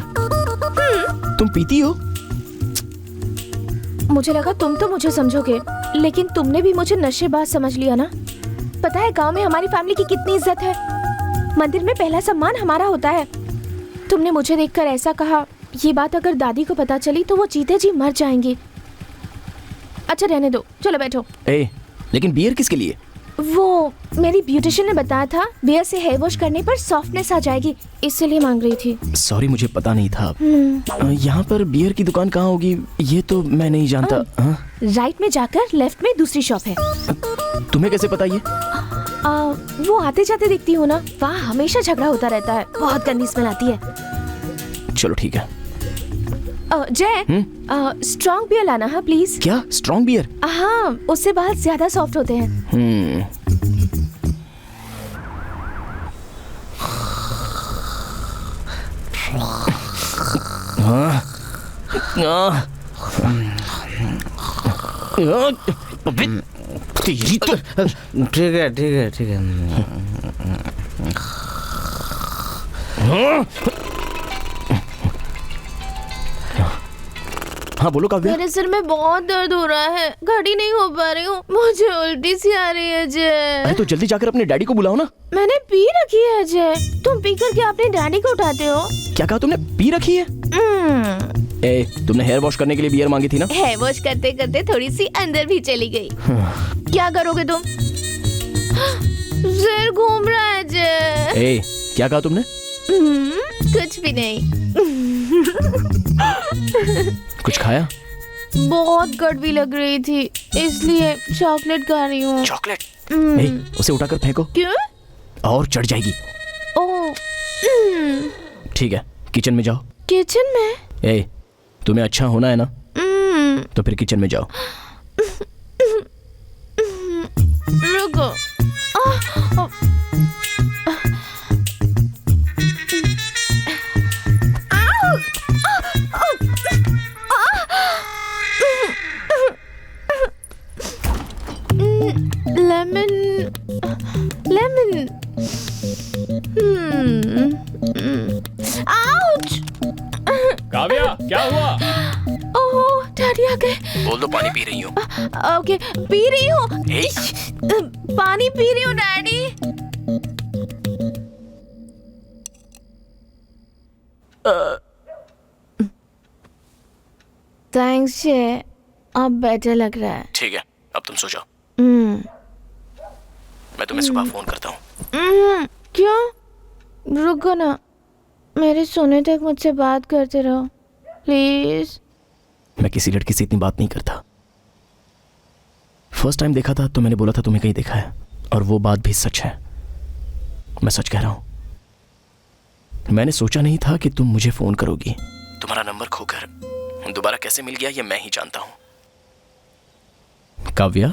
S5: तुम पीती हो?
S10: मुझे लगा तुम तो मुझे समझोगे, लेकिन तुमने भी मुझे नशेबाज समझ लिया ना। पता है गांव में हमारी फैमिली की कितनी इज्जत है। मंदिर में पहला सम्मान हमारा होता है। तुमने मुझे देखकर ऐसा कहा, ये बात अगर दादी को पता चली तो वो जीते जी मर जाएंगी। अच्छा रहने दो, चलो बैठो।
S5: लेकिन बियर किसके लिए?
S10: वो मेरी ब्यूटिशियन ने बताया था, बियर से हेयर वॉश करने पर सॉफ्टनेस आ जाएगी, इसलिए मांग रही थी।
S5: सॉरी मुझे पता नहीं था। यहाँ पर बियर की दुकान कहाँ होगी ये तो मैं नहीं जानता।
S10: राइट में जाकर लेफ्ट में दूसरी शॉप है।
S5: तुम्हें कैसे पता ये?
S10: वो आते जाते दिखती हो ना, वहाँ हमेशा झगड़ा होता रहता है। बहुत गंदी स्मेल आती है।
S5: चलो ठीक है।
S10: जय, स्ट्रॉन्ग बियर लाना है प्लीज।
S5: क्या स्ट्रॉन्ग बियर?
S10: हाँ, उससे बाल ज्यादा सॉफ्ट होते हैं।
S11: ठीक है ठीक है ठीक है।
S5: हाँ बोलो काव्या।
S10: मेरे सिर में बहुत दर्द हो रहा है, खड़ी नहीं हो पा रही हूँ। मुझे उल्टी सी आ रही है जय।
S5: अरे तो जल्दी जाकर अपने डैडी को बुलाओ ना।
S10: मैंने पी रखी है जय। तुम पी करके अपने डैडी को उठाते हो।
S5: क्या कहा तुमने? पी रखी है? तुमने हेयर वॉश करने के लिए बियर मांगी थी ना?
S10: हेयर वॉश करते करते थोड़ी सी अंदर भी चली गई। क्या करोगे तुम? सिर घूम रहा है जय।
S5: क्या कहा तुमने?
S10: कुछ भी नहीं।
S5: कुछ खाया?
S10: बहुत कड़वी लग रही थी, इसलिए चॉकलेट खा रही हूँ।
S5: चॉकलेट? उसे उठाकर फेंको।
S10: क्यों?
S5: और चढ़ जाएगी।
S10: ओह,
S5: ठीक है, किचन में जाओ।
S10: किचन में?
S5: तुम्हें अच्छा होना है ना, तो फिर किचन में जाओ।
S10: रुको। लेमन। आउच!
S8: काव्या क्या हुआ?
S10: ओह, डैडी आ गए।
S5: बोल दो पानी पी रही हूँ।
S10: ओके, पी रही हूँ। पानी पी रही हूँ डैडी। थैंक्स जय, अब बेटर लग रहा है।
S5: ठीक है, अब तुम सो जाओ,
S10: हम्म।
S5: मैं तुम्हें सुबह फोन करता हूँ।
S10: क्यों? रुको ना, मेरे सोने तक मुझसे बात करते रहो प्लीज।
S5: मैं किसी लड़की से इतनी बात नहीं करता। फर्स्ट टाइम देखा था तो मैंने बोला था तुम्हें कहीं देखा है, और वो बात भी सच है। मैं सच कह रहा हूँ, मैंने सोचा नहीं था कि तुम मुझे फोन करोगी। तुम्हारा नंबर खोकर दोबारा कैसे मिल गया ये मैं ही जानता हूँ। Kavya,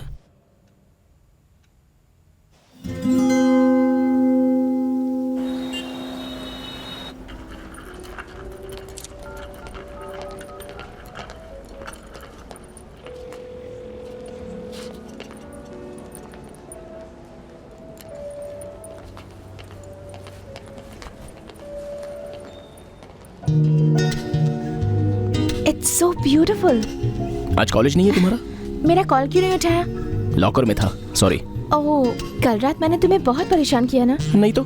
S10: it's so beautiful.
S5: आज कॉलेज नहीं है तुम्हारा?
S10: मेरा कॉल क्यों नहीं उठाया?
S5: लॉकर में था, सॉरी।
S10: ओह, कल रात मैंने तुम्हें बहुत परेशान किया ना?
S5: नहीं तो।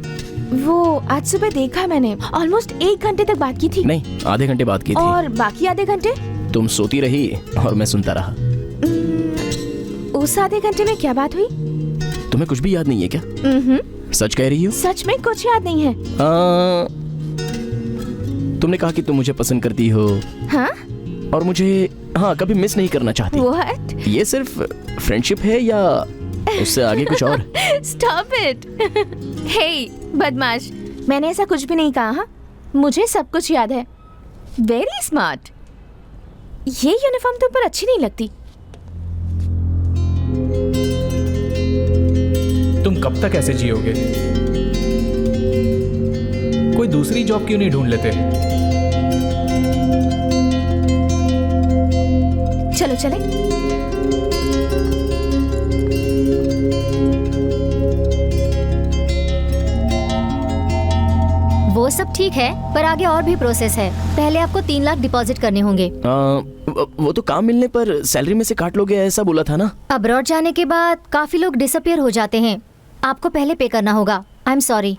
S10: वो आज सुबह देखा मैंने, ऑलमोस्ट 1 घंटे तक बात की थी।
S5: नहीं, आधे घंटे बात की थी।
S10: और बाकी आधे घंटे?
S5: तुम सोती रही और मैं सुनता रहा।
S10: उस आधे घंटे में क्या बात हुई?
S5: तुम्हें कुछ भी याद नहीं है क्या? सच कह रही हो?
S10: सच में कुछ याद नहीं है।
S5: तुमने कहा कि तुम मुझे पसंद करती हो।
S10: हाँ?
S5: और मुझे कभी मिस नहीं करना चाहती।
S10: What?
S5: ये सिर्फ फ्रेंडशिप है या उससे आगे कुछ और?
S10: Stop it! Hey, बदमाश, मैंने ऐसा कुछ भी नहीं कहा। हाँ? मुझे सब कुछ याद है। Very smart. ये यूनिफॉर्म तुम पर अच्छी नहीं लगती।
S8: तुम कब तक ऐसे जियोगे? कोई दूसरी जॉब क्यों नहीं ढूंढ लेते?
S10: चलो चले।
S3: वो सब ठीक है, पर आगे और भी प्रोसेस है। पहले आपको 3 लाख डिपॉजिट करने होंगे।
S5: वो तो काम मिलने पर सैलरी में से काट लोगे, ऐसा बोला था ना?
S3: अब्रॉड जाने के बाद काफी लोग डिसअपियर हो जाते हैं। आपको पहले पे करना होगा। I am sorry.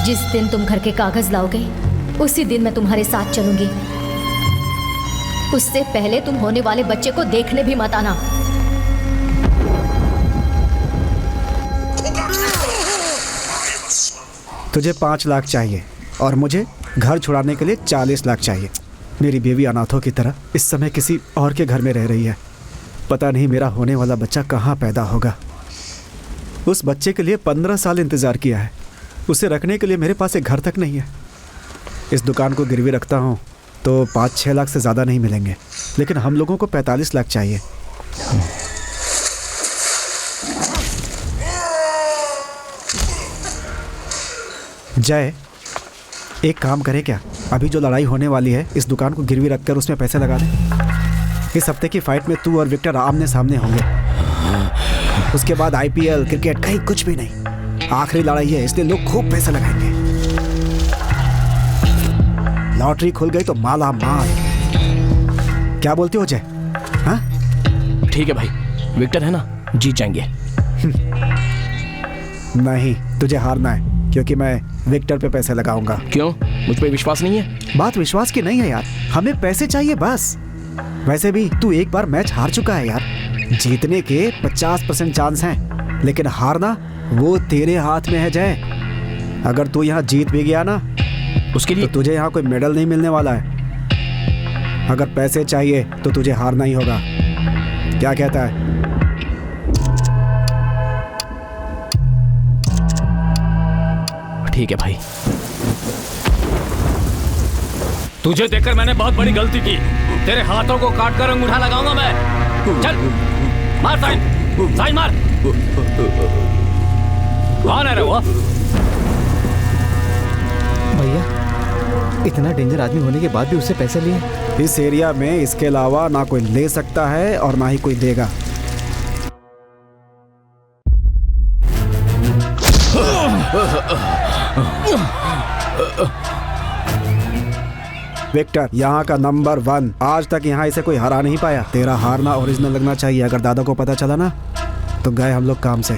S3: जिस दिन तुम घर के कागज लाओगे उसी दिन मैं तुम्हारे साथ चलूंगी। उससे पहले तुम होने वाले बच्चे को देखने भी मत आना।
S6: तुझे 5 लाख चाहिए और मुझे घर छुड़ाने के लिए 40 लाख चाहिए। मेरी बीवी अनाथों की तरह इस समय किसी और के घर में रह रही है। पता नहीं मेरा होने वाला बच्चा कहाँ पैदा होगा। उस बच्चे के लिए 15 साल इंतज़ार किया है। उसे रखने के लिए मेरे पास एक घर तक नहीं है। इस दुकान को गिरवी रखता हूँ तो 5-6 लाख से ज़्यादा नहीं मिलेंगे, लेकिन हम लोगों को 45 लाख चाहिए। जय, एक काम करे क्या? अभी जो लड़ाई होने वाली है इस दुकान को गिरवी रखकर उसमें पैसे लगा दे। इस हफ्ते की फाइट में तू और विक्टर आमने सामने होंगे। उसके बाद IPL, क्रिकेट, कहीं कुछ भी नहीं। आखिरी लड़ाई है, इसलिए लोग खूब पैसे लगाएंगे। लॉटरी खुल गई तो माला माल। क्या बोलते हो जय? हाँ?
S5: ठीक है भाई, विक्टर है ना, जीत जाएंगे।
S6: नहीं, तुझे हारना है, क्योंकि मैं विक्टर पे पैसे लगाऊंगा।
S5: क्यों? मुझ पे विश्वास नहीं है?
S6: बात विश्वास की नहीं है यार, हमें पैसे चाहिए बस। वैसे भी तू एक बार मैच हार चुका है यार। जीतने के 50% चांस हैं, लेकिन हारना वो तेरे हाथ में है जय। अगर तू यहाँ जीत भी गया ना,
S5: उसके लिए
S6: तो तुझे यहाँ कोई मेडल नहीं मिलने वाला है। अगर पैसे चाहिए तो तुझे हारना ही होगा। क्या कहता है?
S5: ठीक है भाई।
S8: तुझे देखकर मैंने बहुत बड़ी गलती की। तेरे हाथों को काट कर अंगूठा लगाऊंगा मैं। चल मार साइन, साइन मार। कौन है रे वो?
S1: भैया, इतना डेंजर आदमी होने के बाद भी उससे पैसे लिए?
S6: इस एरिया में इसके अलावा ना कोई ले सकता है और ना ही कोई देगा। विक्टर यहाँ का नंबर 1। आज तक यहाँ इसे कोई हरा नहीं पाया। तेरा हारना ओरिजिनल लगना चाहिए। अगर दादा को पता चला ना तो गए हम लोग काम से।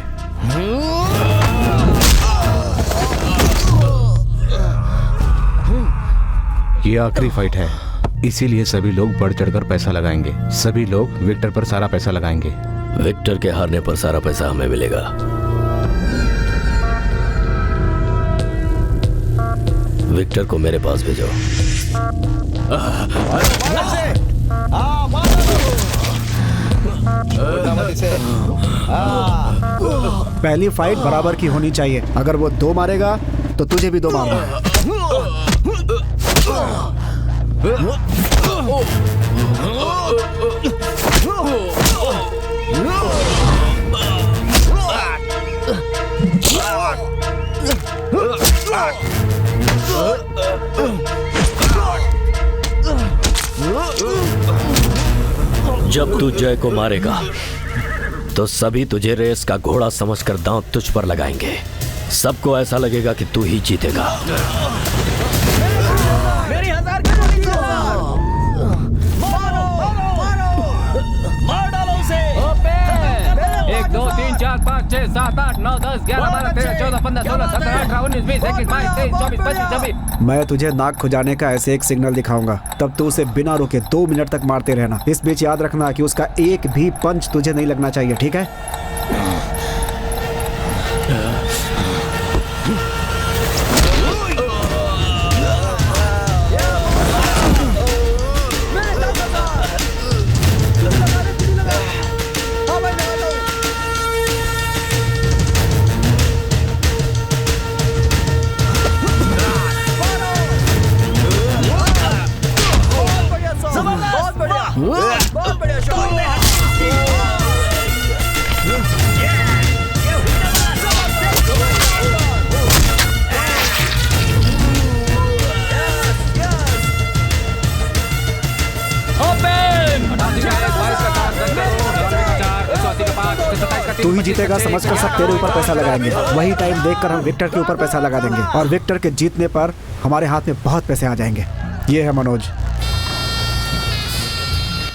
S4: ये आखिरी फाइट है, इसीलिए सभी लोग बढ़ चढ़कर पैसा लगाएंगे। सभी लोग विक्टर पर सारा पैसा लगाएंगे।
S2: विक्टर के हारने पर सारा पैसा हमें मिलेगा। विक्टर को मेरे पास भेजो।
S6: पहली फाइट बराबर की होनी चाहिए। अगर वो 2 मारेगा तो तुझे भी 2 मारना है।
S2: जब तू जय को मारेगा तो सभी तुझे रेस का घोड़ा समझकर दांव तुझ पर लगाएंगे। सबको ऐसा लगेगा कि तू ही जीतेगा।
S11: मेरी 1000 की गोली दो। मारो मार डालो उसे।
S4: 1 2 3 4 5 6 7 8 9 10 11 12 13 14 15 16 17 18 19 20 21 22 23 24 25 26।
S6: मैं तुझे नाक खुजाने का ऐसे एक सिग्नल दिखाऊंगा, तब तू उसे बिना रुके 2 मिनट तक मारते रहना। इस बीच याद रखना कि उसका एक भी पंच तुझे नहीं लगना चाहिए, ठीक है?
S11: बहुत बढ़िया शॉट।
S6: तू ही जीतेगा समझकर सब तेरे ऊपर पैसा लगाएंगे। वही टाइम देखकर हम विक्टर के ऊपर पैसा लगा देंगे और विक्टर के जीतने पर हमारे हाथ में बहुत पैसे आ जाएंगे। ये है मनोज,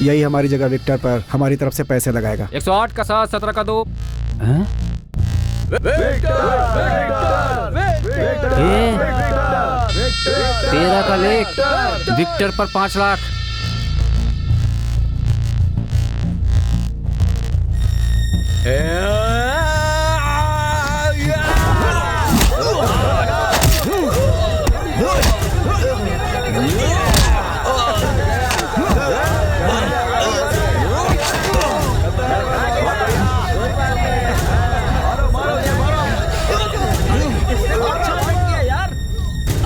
S6: यही हमारी जगह विक्टर पर हमारी तरफ से पैसे लगाएगा।
S4: 108 का 7 17 का 2।
S11: ए 13 का लेख। विक्टर पर 5 लाख।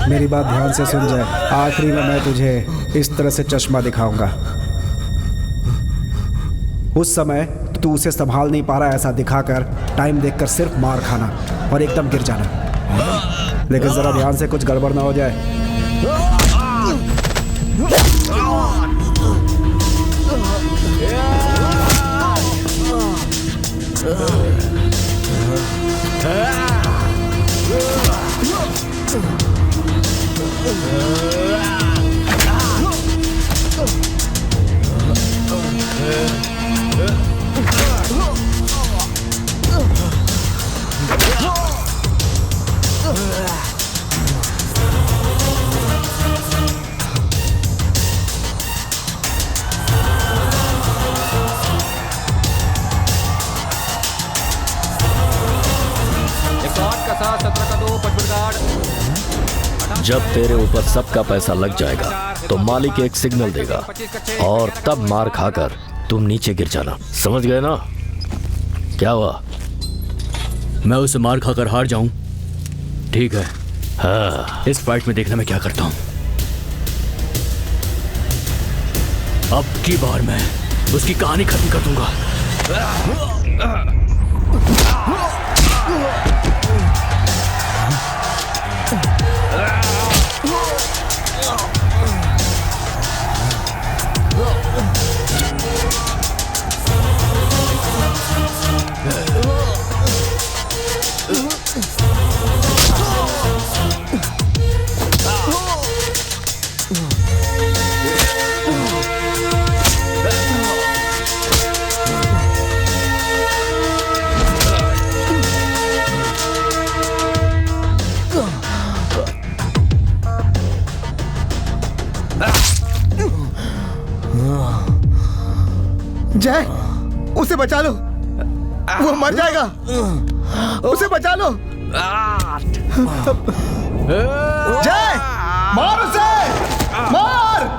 S6: मेरी बात ध्यान से सुन जाए। आखिरी में मैं तुझे इस तरह से चश्मा दिखाऊंगा। उस समय तू उसे संभाल नहीं पा रहा, ऐसा दिखाकर टाइम देखकर सिर्फ मार खाना और एकदम गिर जाना। लेकिन जरा ध्यान से, कुछ गड़बड़ ना हो जाए।
S2: जब तेरे ऊपर सबका पैसा लग जाएगा तो मालिक एक सिग्नल देगा और तब मार खाकर तुम नीचे गिर जाना। समझ गए ना? क्या हुआ?
S5: मैं उसे मार खाकर हार जाऊं? ठीक है।
S2: हाँ,
S5: इस फाइट में देखना मैं क्या करता हूं। अब की बार मैं उसकी कहानी खत्म कर दूंगा।
S1: जय, उसे बचा लो, वो मर जाएगा। उसे बचा लो। जय, मार उसे, मार।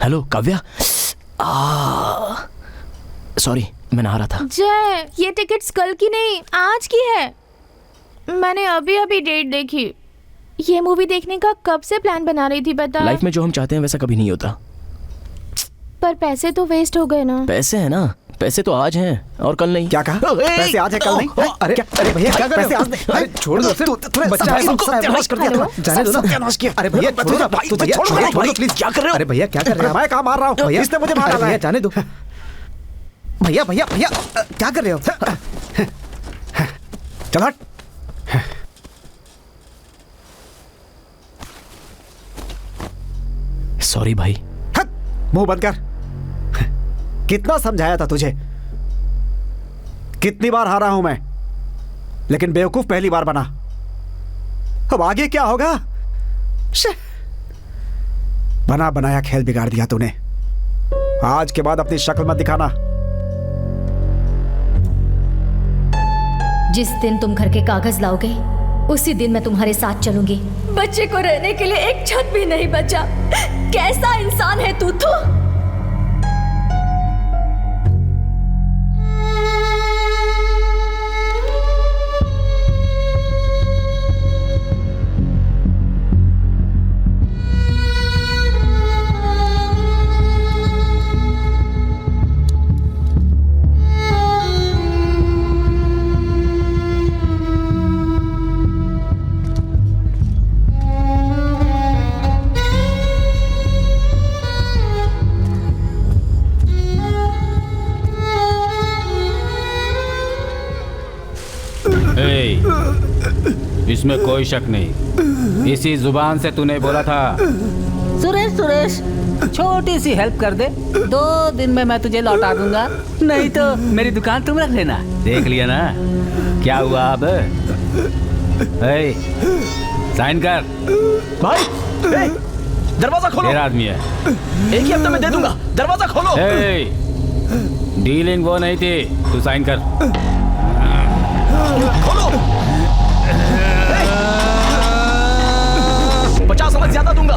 S5: हेलो काव्या। सॉरी, मैं नहा रहा था।
S10: जय, ये टिकट्स कल की नहीं आज की है। मैंने अभी अभी डेट देखी। ये मूवी देखने का कब से प्लान बना रही थी बता।
S5: लाइफ में जो हम चाहते हैं वैसा कभी नहीं होता।
S10: पर पैसे तो वेस्ट हो गए ना।
S5: पैसे है ना, पैसे तो आज हैं और कल नहीं।
S6: क्या कहा? पैसे आज है कल नहीं? अरे अरे भैया क्या कर रहे हो? अरे छोड़ दो, बच्चा है, सत्यानाश कर दिया। जाने दो ना, सत्यानाश किया। अरे भैया छोड़ो ना, तू भैया छोड़ो प्लीज। क्या कर रहे हो? अरे भैया क्या कर रहे हो? मैं कहाँ मार रहा हूँ भैया, इसने मुझे मारा है। जाने दो भैया, भैया भैया क्या कर रहे हो? चल हट।
S5: सॉरी भाई।
S6: मुंह बंद कर। कितना समझाया था तुझे, कितनी बार हारा हूं मैं, लेकिन बेवकूफ पहली बार बना। अब आगे क्या होगा? बना बनाया खेल बिगाड़ दिया तूने। आज के बाद अपनी शक्ल मत दिखाना।
S3: जिस दिन तुम घर के कागज लाओगे उसी दिन मैं तुम्हारे साथ चलूंगी। बच्चे को रहने के लिए एक छत भी नहीं बचा। कैसा इंसान है तू?
S4: इसमें कोई शक नहीं, इसी जुबान से तूने बोला था।
S11: सुरेश, छोटी सी हेल्प कर दे, 2 दिन में मैं तुझे लौटा दूंगा, नहीं तो मेरी दुकान तुम रख लेना।
S4: देख लिया ना क्या हुआ अब? साइन कर
S5: भाई। दरवाजा खोलो।
S4: तेरा आदमी है,
S5: एक ही हफ्ते में दे दूंगा, दरवाजा खोलो।
S4: डीलिंग वो नहीं थी, तू साइन कर।
S5: खोलो। 50 अलग ज्यादा दूंगा।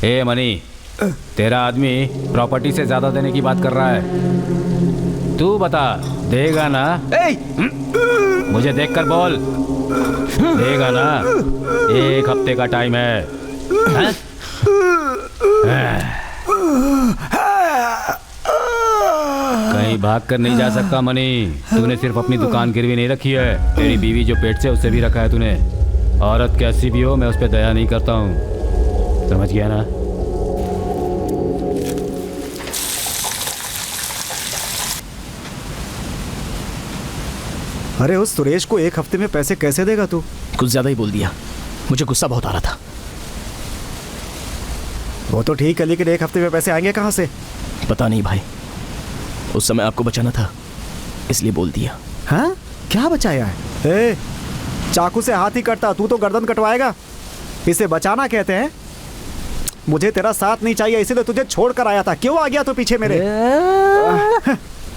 S4: ए मनी, तेरा आदमी प्रॉपर्टी से ज्यादा देने की बात कर रहा है। तू बता, देगा ना? मुझे देखकर बोल, देगा ना? 1 हफ्ते का टाइम है। कहीं भाग कर नहीं जा सकता मनी। तूने सिर्फ अपनी दुकान गिरवी नहीं रखी है, तेरी बीवी जो पेट से उससे भी रखा है तूने। औरत कैसी भी हो, मैं उस पर दया नहीं करता हूँ, समझ गया ना?
S6: अरे उस सुरेश को 1 हफ्ते में पैसे कैसे देगा तू?
S5: कुछ ज्यादा ही बोल दिया, मुझे गुस्सा बहुत आ रहा था।
S6: वो तो ठीक है, लेकिन 1 हफ्ते में पैसे आएंगे कहाँ से?
S5: पता नहीं भाई, उस समय आपको बचाना था इसलिए बोल दिया।
S6: हाँ, क्या बचाया है? चाकू से हाथ ही कटता, तू तो गर्दन कटवाएगा। इसे बचाना कहते हैं? मुझे तेरा साथ नहीं चाहिए, इसीलिए तुझे छोड़ कर आया था। क्यों आ गया तो पीछे मेरे?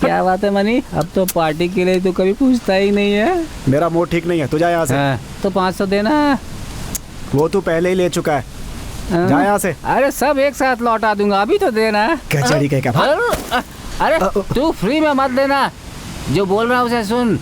S11: क्या बात है मनी, अब तो पार्टी के लिए तो कभी पूछता ही नहीं है।
S6: मेरा मूड ठीक नहीं है, तू जा यहाँ से।
S11: तो 500 देना।
S6: वो तू पहले ही ले चुका है, जा यहाँ से।
S11: अरे सब एक साथ लौटा दूंगा, अभी तो देना।
S6: कचड़ी के क्या?
S11: अरे तू फ्री में मत देना, जो बोल रहा है उसे सुन।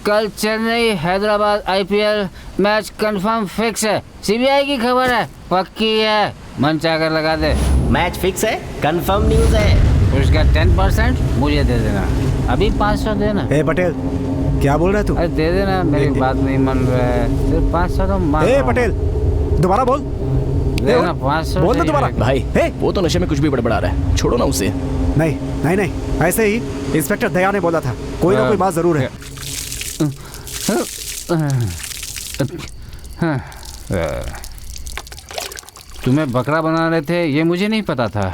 S11: कल Chennai Hyderabad IPL match confirm fix है, CBI की खबर है, पक्की है, मन चाहकर लगा दे।
S9: मैच फिक्स है, कंफर्म न्यूज है।
S11: उसका 10% मुझे दे देना, अभी 500 देना।
S6: ए पटेल, क्या बोल रहा है तू?
S11: अरे दे देना, मेरी बात नहीं मान रहा है, सिर्फ 500 तो मान।
S6: ए पटेल, दोबारा बोल।
S11: देना 500।
S6: बोल ना दोबारा।
S5: भाई वो तो नशे में कुछ भी बड़बड़ा रहा है, छोड़ो ना उसे।
S6: नहीं नहीं नहीं, ऐसे ही इंस्पेक्टर दया ने बोला था, कोई ना कोई बात जरूर है।
S11: तुम्हें बकरा बना रहे थे ये मुझे नहीं पता था।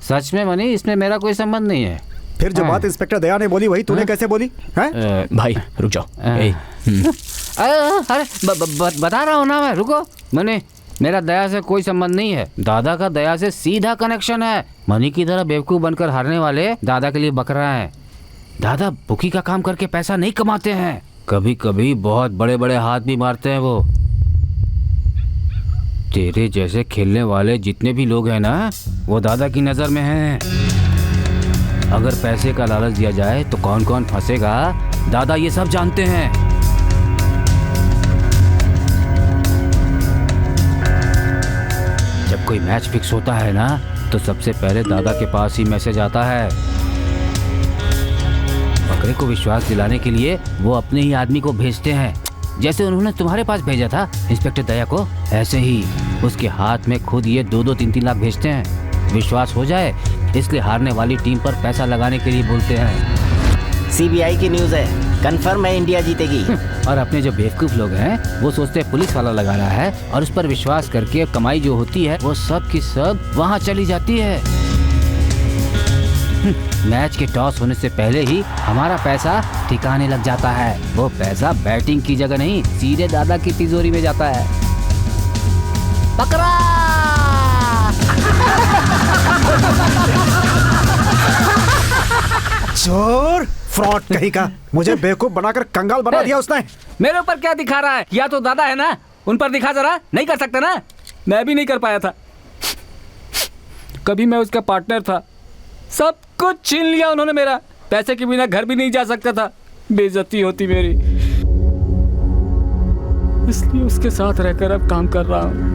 S11: सच में मनी, इसमें मेरा कोई संबंध नहीं है।
S6: फिर जो बात इंस्पेक्टर दया ने बोली वही तूने कैसे बोली हैं?
S5: भाई रुक जाओ।
S11: अरे बता रहा हूँ ना मैं, रुको। मनी, मेरा दया से कोई संबंध नहीं है, दादा का दया से सीधा कनेक्शन है। मनी की तरह बेवकूफ बनकर हारने वाले दादा के लिए बकरा है। दादा भूखी का काम करके पैसा नहीं कमाते हैं, कभी कभी बहुत बड़े बड़े हाथ भी मारते हैं वो। तेरे जैसे खेलने वाले जितने भी लोग हैं ना, वो दादा की नजर में हैं। अगर पैसे का लालच दिया जाए तो कौन कौन फंसेगा, दादा ये सब जानते हैं। जब कोई मैच फिक्स होता है ना, तो सबसे पहले दादा के पास ही मैसेज आता है। बकरे को विश्वास दिलाने के लिए वो अपने ही आदमी को भेजते हैं, जैसे उन्होंने तुम्हारे पास भेजा था इंस्पेक्टर दया को, ऐसे ही उसके हाथ में खुद ये 2-2, 3-3 लाख भेजते हैं। विश्वास हो जाए इसलिए हारने वाली टीम पर पैसा लगाने के लिए बोलते हैं।
S9: CBI की न्यूज है, कंफर्म है इंडिया जीतेगी।
S11: और अपने जो बेवकूफ लोग हैं वो सोचते हैं पुलिस वाला लगा रहा है, और उस पर विश्वास करके कमाई जो होती है वो सब की सब वहाँ चली जाती है। मैच के टॉस होने से पहले ही हमारा पैसा ठिकाने लग जाता है। वो पैसा बैटिंग की जगह नहीं, सीधे दादा की तिजोरी में जाता है। बकरा
S6: चोर, फ्रॉड कहीं का, मुझे बेवकूफ बनाकर कंगाल बना दिया उसने।
S11: मेरे ऊपर क्या दिखा रहा है? या तो दादा है ना, उन पर दिखा जरा। नहीं कर सकते ना, मैं भी नहीं कर पाया था। कभी मैं उसका पार्टनर था, सब कुछ छीन लिया उन्होंने मेरा। पैसे के बिना घर भी नहीं जा सकता था, बेइज्जती होती मेरी। इसलिए उसके साथ रहकर अब काम कर रहा हूँ।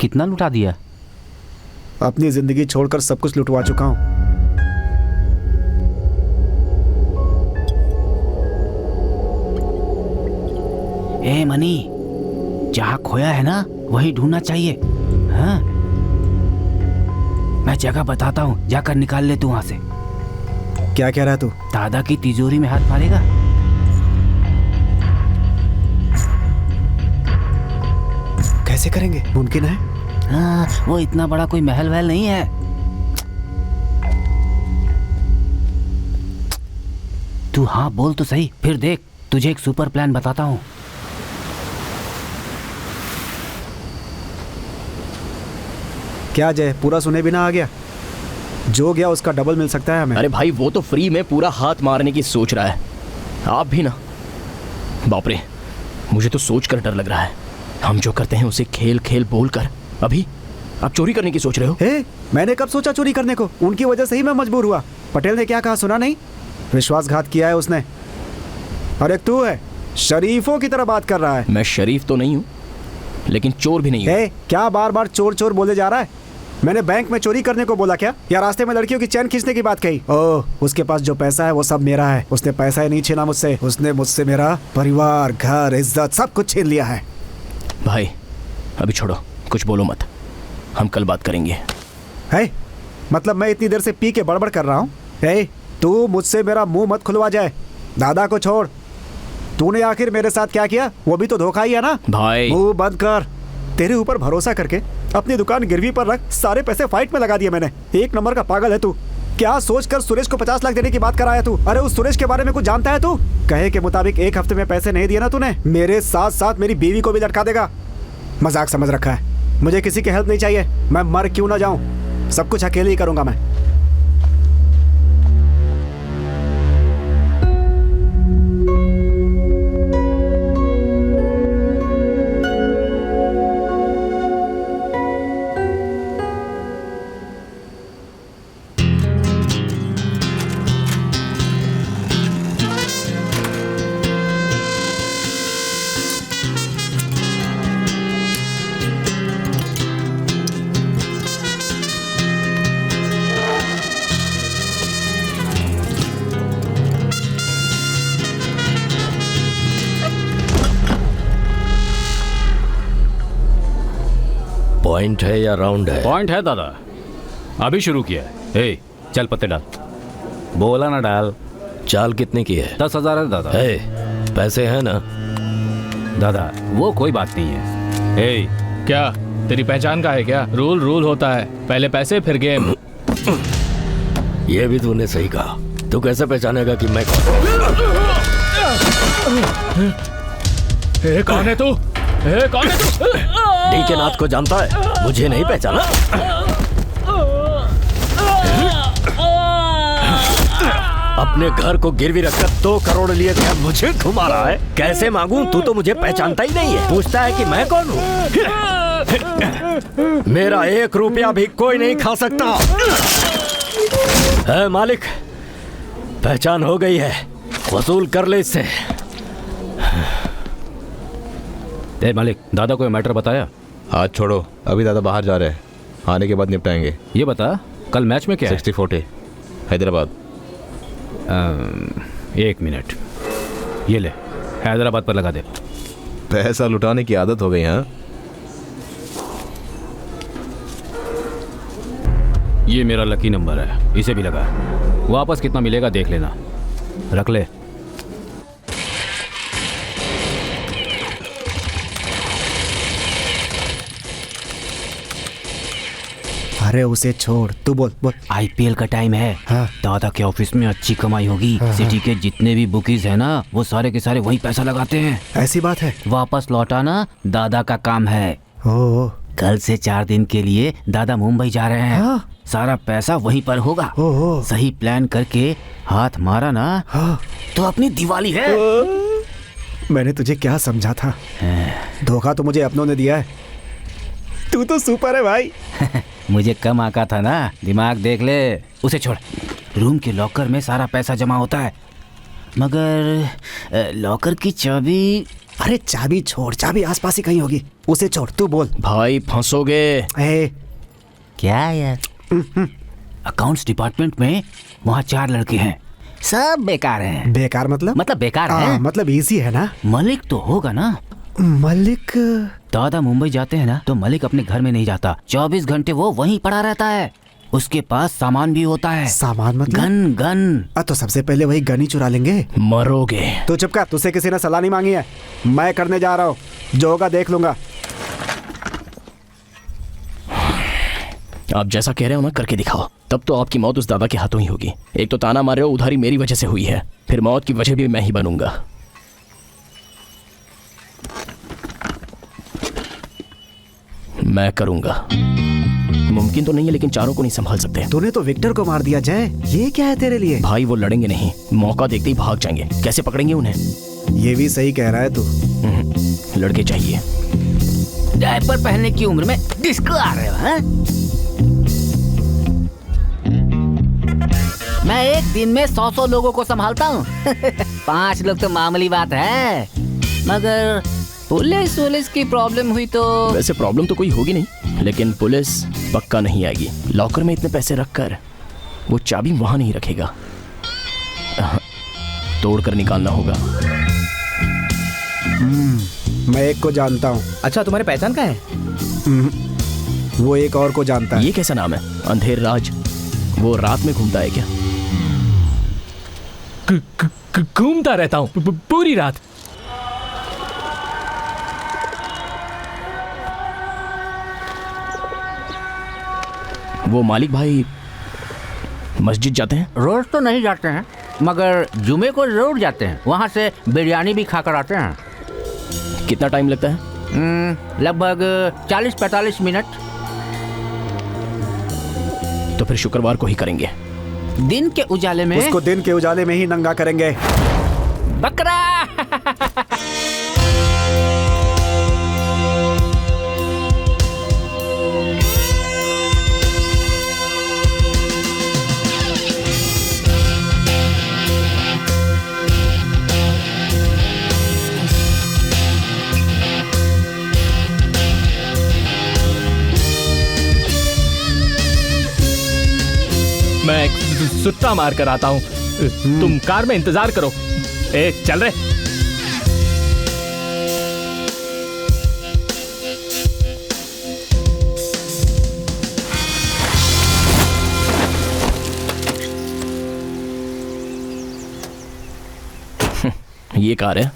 S11: कितना लुटा दिया?
S6: अपनी जिंदगी छोड़कर सब कुछ लुटवा चुका हूँ।
S11: ए मनी, जहाँ खोया है ना वही ढूंढना चाहिए। हाँ, मैं जगह बताता हूँ, जाकर निकाल ले तू वहां से।
S6: क्या कह रहा है तू?
S11: दादा की तिजोरी में हाथ मारेगा।
S6: कैसे करेंगे? मुमकिन है?
S11: हाँ, वो इतना बड़ा कोई महल वहल नहीं है। तू हाँ बोल तो सही, फिर देख तुझे एक सुपर प्लान बताता हूँ।
S6: क्या जय, पूरा सुने बिना आ गया? जो गया उसका डबल मिल सकता है हमें।
S5: अरे भाई वो तो फ्री में पूरा हाथ मारने की सोच रहा है, आप भी ना। बाप रे, मुझे तो सोच कर डर लग रहा है। हम जो करते हैं उसे खेल खेल बोल कर अभी आप चोरी करने की सोच रहे हो?
S6: मैंने कब सोचा चोरी करने को? उनकी वजह से ही मैं मजबूर हुआ। पटेल ने क्या कहा सुना नहीं? विश्वासघात किया है उसने। अरे तू है, शरीफों की तरह बात कर रहा है।
S5: मैं शरीफ तो नहीं हूँ, लेकिन चोर भी नहीं हूँ।
S6: क्या बार बार चोर चोर बोले जा रहा है? मैंने बैंक में चोरी करने को बोला क्या, या रास्ते में लड़कियों की चैन खींचने की बात कही? ओह, उसके पास जो पैसा है वो सब मेरा है। उसने पैसा ही नहीं छीना मुझसे, उसने मुझसे मेरा परिवार, घर, इज्जत सब कुछ छीन लिया है।
S5: भाई अभी छोड़ो, कुछ बोलो मत, हम कल बात करेंगे।
S6: है मतलब मैं इतनी देर से पी के बड़बड़ कर रहा हूँ? तू मुझसे मेरा मुंह मत खुलवा जाए। दादा को छोड़, तूने आखिर मेरे साथ क्या किया? वो भी तो धोखा ही है ना
S5: भाई।
S6: मुंह बंद कर। तेरे ऊपर भरोसा करके अपनी दुकान गिरवी पर रख सारे पैसे फाइट में लगा दिए मैंने। एक नंबर का पागल है तू। क्या सोचकर सुरेश को 50 लाख देने की बात कराया तू? अरे उस सुरेश के बारे में कुछ जानता है तू? कहे के मुताबिक 1 हफ्ते में पैसे नहीं दिए ना तूने, मेरे साथ साथ मेरी बीवी को भी लटका देगा। मजाक समझ रखा है। मुझे किसी की हेल्प नहीं चाहिए, मैं मर क्यों ना जाऊं, सब कुछ अकेले ही करूंगा मैं।
S2: पॉइंट है या राउंड है?
S4: पॉइंट है दादा, अभी शुरू किया है। ए, चल पत्ते डाल। बोला ना डाल।
S2: चाल कितने की है?
S4: 10,000 है दादा।
S2: पैसे हैं ना?
S4: दादा वो कोई बात नहीं है। ए,
S8: क्या तेरी पहचान का है क्या? रूल होता है, पहले पैसे फिर गेम।
S2: ये भी तूने सही कहा। तू कैसे पहचानेगा कि मैं कौन?
S8: कौन है तू? कौन है तू?
S2: डी के नाथ को जानता है, मुझे नहीं पहचाना? अपने घर को गिरवी रखकर 2 करोड़ लिए क्या मुझे घुमा रहा है? कैसे मांगूं? तू तो मुझे पहचानता ही नहीं है, पूछता है कि मैं कौन हूँ। मेरा 1 रुपया भी कोई नहीं खा सकता। है मालिक, पहचान हो गई है, वसूल कर ले इससे।
S4: मालिक, दादा को मैटर बताया?
S12: हाथ छोड़ो, अभी दादा बाहर जा रहे हैं, आने के बाद निपटाएंगे।
S4: ये बता, कल मैच में क्या
S12: 60-40 हैदराबाद।
S4: 1 मिनट, ये ले, हैदराबाद पर लगा दे।
S12: पैसा लुटाने की आदत हो गई। हाँ,
S4: ये मेरा लकी नंबर है, इसे भी लगा। वापस कितना मिलेगा देख लेना, रख ले।
S6: अरे उसे छोड़, तू बोल।
S5: IPL का टाइम है।
S6: हाँ।
S5: दादा के ऑफिस में अच्छी कमाई होगी।
S6: हाँ।
S5: सिटी के जितने भी बुकीज है ना, वो सारे के सारे वही पैसा लगाते हैं।
S6: ऐसी बात है?
S5: वापस लौटाना दादा का काम है।
S6: ओ,
S5: कल से 4 दिन के लिए दादा मुंबई जा रहे हैं।
S6: हाँ।
S5: सारा पैसा वहीं पर होगा। सही प्लान करके हाथ मारा ना,
S6: हाँ।
S5: तो अपनी दिवाली है।
S6: मैंने तुझे क्या समझा था? धोखा तो मुझे अपनों ने दिया है। तू तो सुपर है भाई।
S5: मुझे कम आका था ना, दिमाग देख ले। उसे छोड़, रूम के लॉकर में सारा पैसा जमा होता है, मगर लॉकर की चाबी।
S6: अरे चाबी छोड़, चाबी आसपास ही कहीं होगी। उसे छोड़, तू बोल।
S5: भाई फंसोगे। क्या यार? अकाउंट्स डिपार्टमेंट में वहाँ 4 लड़के हैं, सब बेकार हैं।
S6: बेकार मतलब
S5: बेकार है,
S6: मतलब इजी है ना?
S5: मलिक तो होगा ना?
S6: मलिक?
S5: दादा मुंबई जाते हैं ना, तो मलिक अपने घर में नहीं जाता। 24 घंटे वो वहीं पड़ा रहता है। उसके पास सामान भी होता है।
S6: सामान मतलब?
S5: गन।
S6: तो सबसे पहले वही गन ही चुरा लेंगे।
S5: मरोगे।
S6: तो चुप कर, तुझसे किसी ने सलाह नहीं मांगी है। मैं करने जा रहा हूँ, जो होगा देख लूंगा।
S5: आप जैसा कह रहे हो ना, करके दिखाओ, तब तो आपकी मौत उस दादा के हाथों ही होगी। एक तो ताना मार रहे हो, उधारी मेरी वजह से हुई है, फिर मौत की वजह भी मैं ही बनूंगा। मैं करूंगा। मुमकिन तो नहीं है, लेकिन चारों को नहीं संभाल सकते।
S6: तूने तो विक्टर को मार दिया जय, ये क्या है तेरे लिए?
S5: भाई वो लड़ेंगे नहीं, मौका देखते ही भाग जाएंगे। कैसे पकड़ेंगे उन्हें?
S6: ये भी सही कह रहा है तू।
S5: लड़के चाहिए। डायपर पहनने की उम्र में डिस्को आ रहे हो? हाँ? मैं एक दिन में 100 लोगों को संभालता हूँ। 5 लोग तो मामूली बात है, मगर पुलिस की प्रॉब्लम हुई तो। वैसे प्रॉब्लम तो कोई होगी नहीं, लेकिन पुलिस पक्का नहीं आएगी। लॉकर में इतने पैसे रखकर वो चाबी वहां नहीं रखेगा, तोड़कर निकालना होगा।
S6: मैं एक को जानता हूँ।
S11: अच्छा, तुम्हारी पहचान का है?
S6: वो एक और को जानता है।
S5: ये कैसा नाम है? अंधेर राज। वो रात में घूमता है क्या?
S8: घूमता रहता हूँ पूरी रात।
S5: वो मालिक भाई मस्जिद जाते हैं?
S11: रोज तो नहीं जाते हैं, मगर जुमे को जरूर जाते हैं। वहाँ से बिरयानी भी खाकर आते हैं।
S5: कितना टाइम लगता है?
S11: लगभग 40-45 मिनट।
S5: तो फिर शुक्रवार को ही करेंगे।
S11: दिन के उजाले में।
S6: उसको दिन के उजाले में ही नंगा करेंगे।
S11: बकरा।
S8: मैं सुट्टा मार कर आता हूँ, तुम कार में इंतजार करो। ए चल रहे।
S5: ये कार है।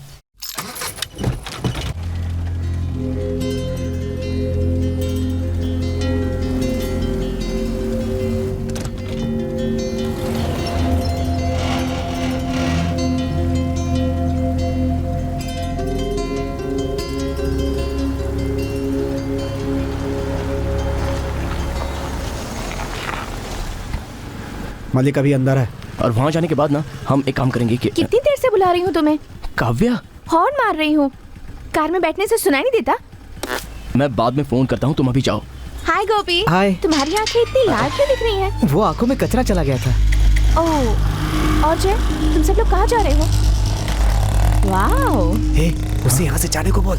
S6: मलिक अभी अंदर है।
S5: और वहाँ जाने के बाद ना हम एक काम करेंगे कि
S10: कितनी देर से बुला रही हूँ तुम्हें?
S5: काव्या,
S10: हॉर्न मार रही हूँ। कार में बैठने से सुनाई नहीं देता?
S5: मैं बाद में फोन करता हूँ, तुम अभी जाओ।
S10: हाय गोपी।
S1: हाय।
S10: तुम्हारी आंखें इतनी लाल क्यों दिख रही हैं?
S1: वो आंखों में कचरा चला गया था।
S10: ओह, और जय, तुम सब लोग कहाँ जा रहे हो? वाओ,
S6: हे, उसे यहाँ से जाने को बोल।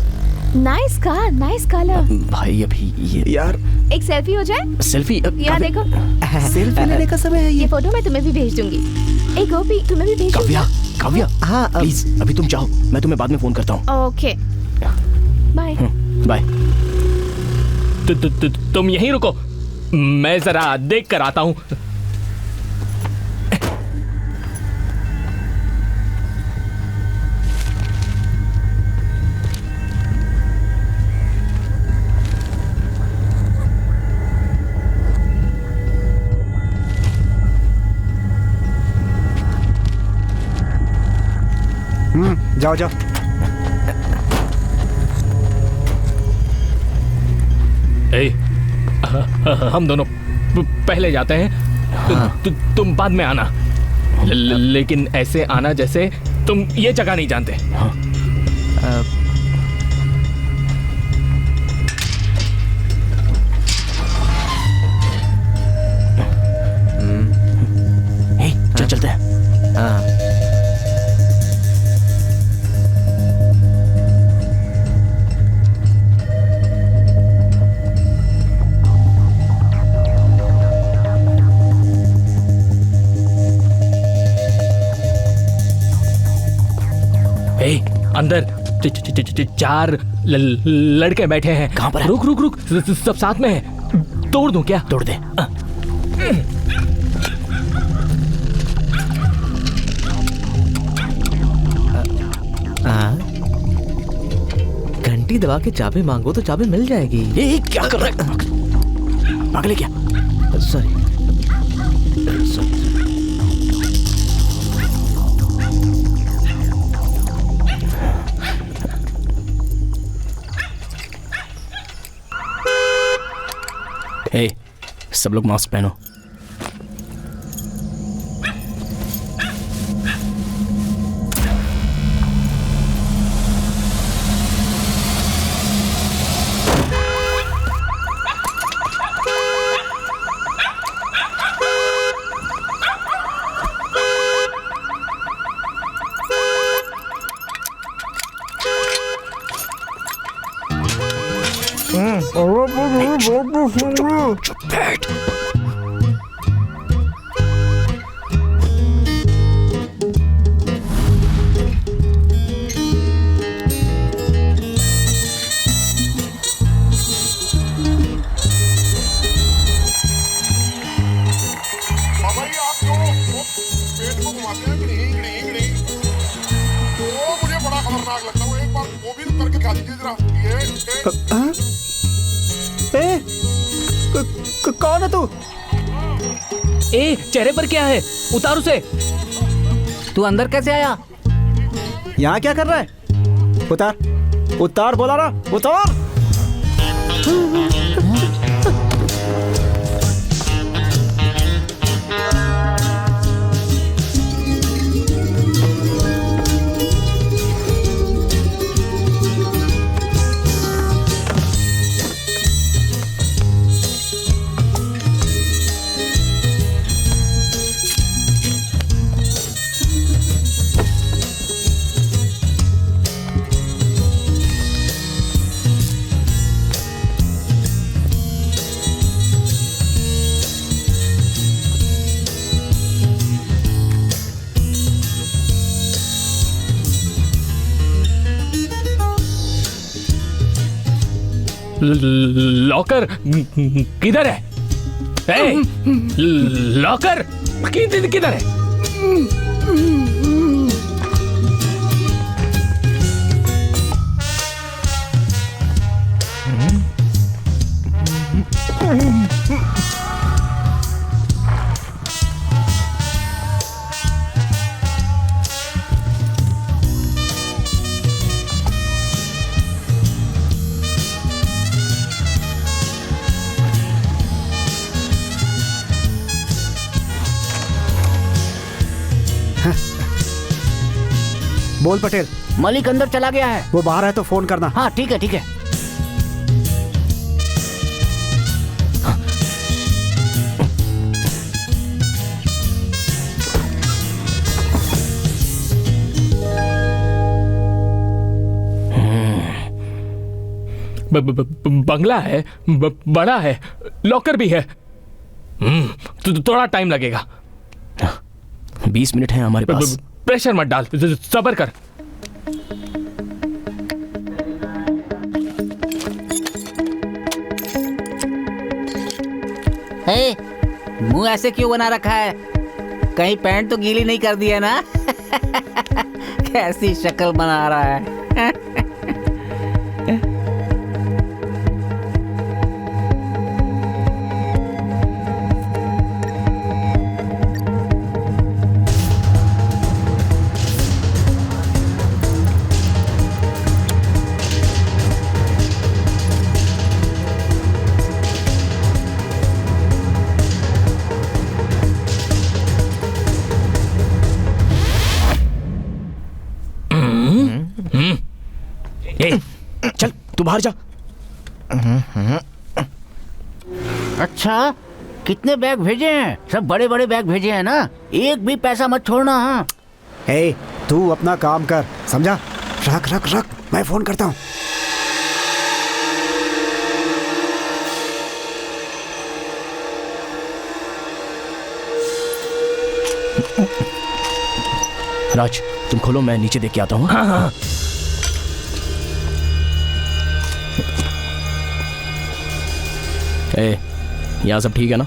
S10: Nice car, nice colour.
S5: भाई अभी ये
S6: यार
S10: एक सेल्फी हो जाए?
S5: सेल्फी?
S10: यहाँ देखो,
S1: सेल्फी लेने का समय है
S10: ये फोटो मैं तुम्हें भी भेज दूंगी। ए गोपी, तुम्हें भी भेज दूंगी।
S5: काव्या, काव्या,
S1: हाँ
S5: प्लीज अभी तुम जाओ, मैं तुम्हें बाद में फोन करता हूँ।
S10: Okay, bye.
S5: बाय।
S8: तुम यहीं रुको, मैं जरा देख कर आता हूँ।
S6: जाओ जाओ।
S8: हम दोनों पहले जाते हैं। तुम बाद में आना, लेकिन ऐसे आना जैसे तुम ये जगह नहीं जानते।
S5: चल चलते हैं।
S1: हाँ।
S8: अंदर 4 लड़के बैठे हैं।
S5: कहाँ पर है?
S8: रुक रुक रुक, सब साथ में है। तोड़ दूं क्या?
S5: तोड़ दे।
S1: घंटी दबा के चाबी मांगो तो चाबी मिल जाएगी।
S5: ये क्या कर रहा है? पागल है क्या?
S1: सॉरी।
S5: ए, सब लोग मास्क पहनो। चुप बैठ।
S1: कौन है तू?
S5: ए, चेहरे पर क्या है? उतार उसे।
S11: तू अंदर कैसे आया?
S6: यहाँ क्या कर रहा है? उतार उतार बोला ना, उतार।
S8: लॉकर किधर है? लॉकर किधर है?
S6: बोल पटेल।
S11: मलिक अंदर चला गया है।
S6: वो बाहर है तो फोन करना।
S11: हाँ ठीक है ठीक है।
S8: बंगला है, बड़ा है, लॉकर भी है। थोड़ा टाइम लगेगा।
S5: 20 मिनट है हमारे पास।
S8: प्रेशर मत डाल, सब्र कर।
S11: मुंह ऐसे क्यों बना रखा है? कहीं पैंट तो गीली नहीं कर दी है ना? कैसी शक्ल बना रहा है।
S5: चल तू बाहर जा।
S11: अच्छा, कितने बैग भेजे हैं? सब बड़े बड़े बैग भेजे हैं ना? एक भी पैसा मत छोड़ना। हाँ
S6: हे, तू अपना काम कर, समझा? रख रख रख, मैं फोन करता हूँ।
S5: राज तुम खोलो, मैं नीचे देख के आता हूँ।
S8: हाँ हाँ।
S5: यहाँ सब ठीक है ना?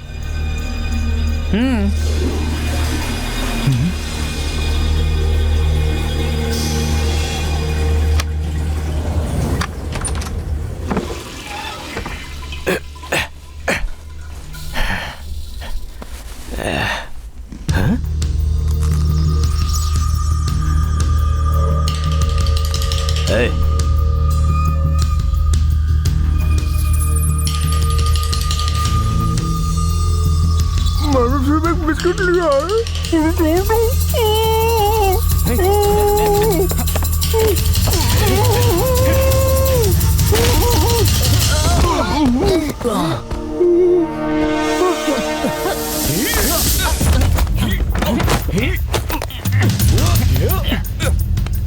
S1: बिस्कुट लिया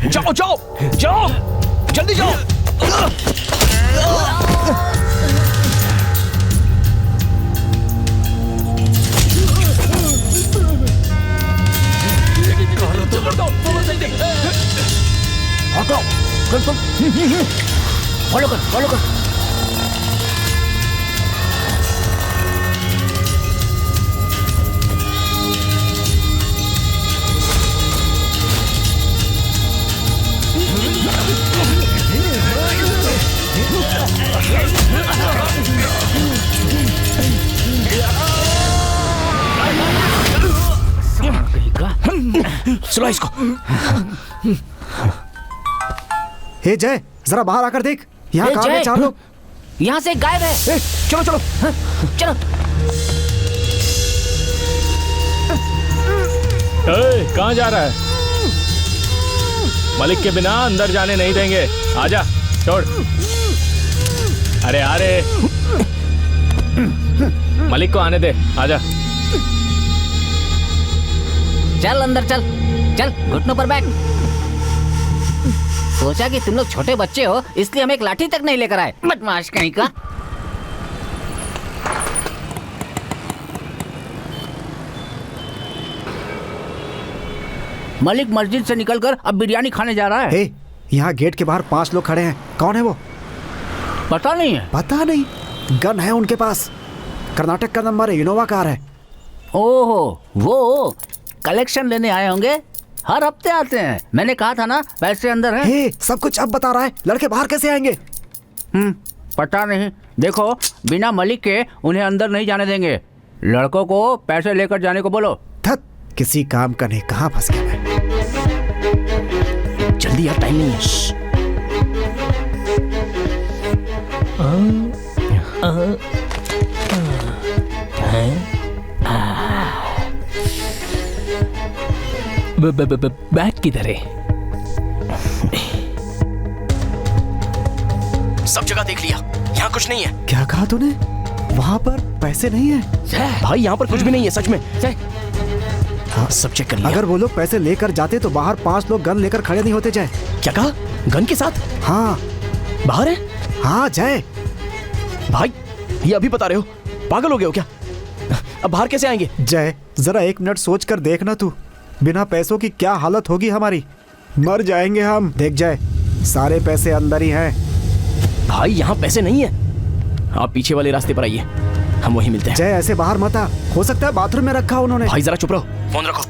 S5: जाओ जाओ जाओ, जल्दी जाओ।
S11: फॉलो कर, फॉलो कर।
S5: सुला इसको।
S6: हे जय, जरा बाहर आकर देख, यहाँ
S11: ए,
S6: कहाँ
S11: जय!
S6: हैं 4 लोग?
S11: यहाँ से गायब है।
S5: चलो चलो
S11: चलो।
S8: कहाँ जा रहा है? मलिक के बिना अंदर जाने नहीं देंगे। आजा, छोड़। अरे अरे, मलिक को आने दे। आजा।
S11: चल अंदर चल, चल घुटनों पर बैठ। सोचा कि तुम लोग छोटे बच्चे हो इसलिए हम एक लाठी तक नहीं लेकर आए। बदमाश कहीं का। मलिक मस्जिद से निकलकर अब बिरयानी खाने जा रहा है।
S6: हे, यहाँ गेट के बाहर 5 लोग खड़े हैं। कौन है वो?
S11: पता नहीं है।
S6: पता नहीं? गन है उनके पास। कर्नाटक का नंबर है, इनोवा कार है।
S11: ओहो, वो कलेक्शन लेने आए होंगे। हर हफ्ते आते हैं। मैंने कहा था ना पैसे अंदर हैं।
S6: हे, सब कुछ अब बता रहा है। लड़के बाहर कैसे आएंगे?
S11: पता नहीं। देखो, बिना मलिक के उन्हें अंदर नहीं जाने देंगे। लड़कों को पैसे लेकर जाने को बोलो।
S6: धत, किसी काम का नहीं। कहाँ फंस गया मैं?
S5: जल्दी यार, टाइम नहीं है। बैग किधर है? सब जगह देख लिया, यहाँ कुछ नहीं है।
S6: क्या कहा तूने? वहाँ पर पैसे नहीं है?
S5: भाई यहाँ पर कुछ भी नहीं है, सच में। हाँ, सब चेक कर लिया।
S6: अगर वो लोग पैसे लेकर जाते तो बाहर 5 लोग गन लेकर खड़े नहीं होते। जय,
S5: क्या कहा? गन के साथ?
S6: हाँ।
S5: बाहर है?
S6: हाँ जय।
S5: भाई ये अभी बता रहे हो? पागल हो गए हो क्या? अब बाहर कैसे आएंगे?
S6: जय, जरा 1 मिनट सोच कर देखना तू। बिना पैसों की क्या हालत होगी हमारी। मर जाएंगे हम। देख जय, सारे पैसे अंदर ही हैं।
S5: भाई यहाँ पैसे नहीं है। आप पीछे वाले रास्ते पर आइए, हम वहीं मिलते हैं।
S6: जय, ऐसे बाहर मत आ। हो सकता है बाथरूम में रखा उन्होंने।
S5: भाई जरा चुप रहो, फोन रखो।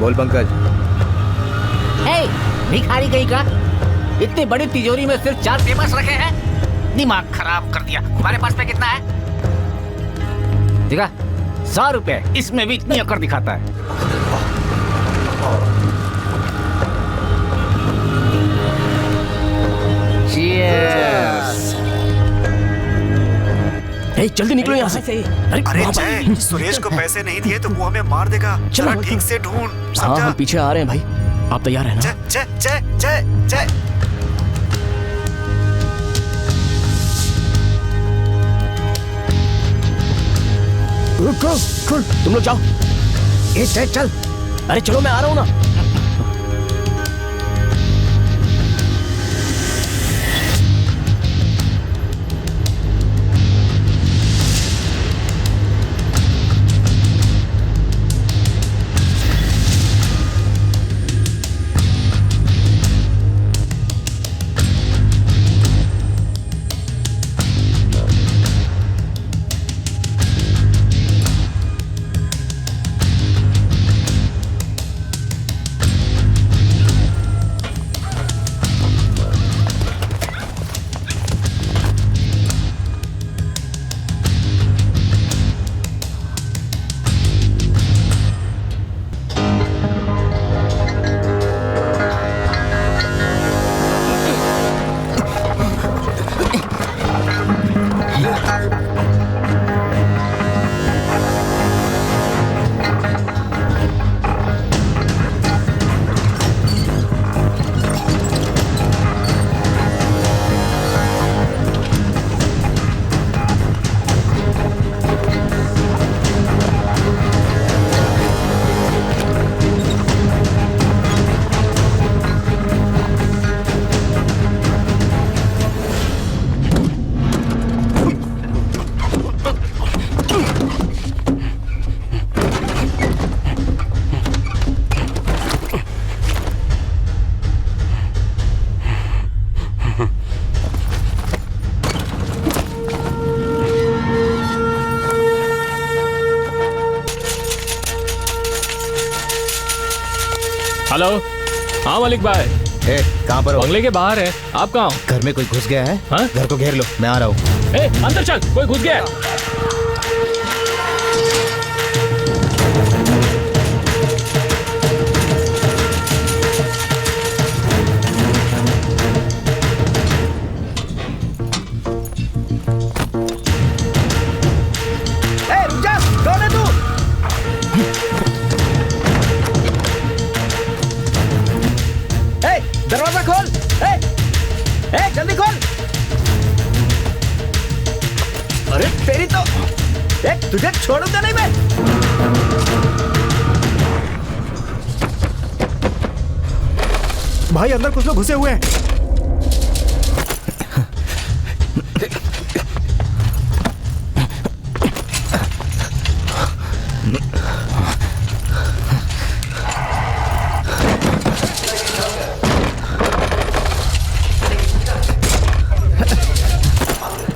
S12: बोल पंकज।
S11: हे, भिखारी कहीं का। इतनी बड़ी तिजोरी में सिर्फ 4 पेपर्स रखे हैं। दिमाग खराब कर दिया। तुम्हारे पास में कितना है? देखा, 100 रुपए। इसमें भी इतनी अकड़ दिखाता है।
S5: जल्दी निकलो यहाँ से।
S6: अरे जय, सुरेश को पैसे नहीं दिए तो वो हमें मार देगा। चलो ठीक से ढूंढ।
S5: हाँ, हम पीछे आ रहे हैं भाई। आप तैयार हैं ना?
S6: जय जय जय जय जय।
S5: तुम लोग जाओ।
S6: ए जय चल।
S5: अरे चलो, मैं आ रहा हूँ ना।
S8: हेलो। हाँ मलिक भाई,
S12: कहाँ पर हो?
S8: बंगले के बाहर है। आप कहाँ हो?
S12: घर में कोई घुस गया है।
S8: हाँ?
S12: घर को घेर लो, मैं आ रहा हूँ।
S8: अंदर चल, कोई घुस गया है।
S1: रुक जा, कौन है तू? दरवाजा खोल। जल्दी खोल। अरे तेरी तो तुझे छोड़ूंगा नहीं मैं।
S6: भाई अंदर कुछ लोग घुसे हुए हैं।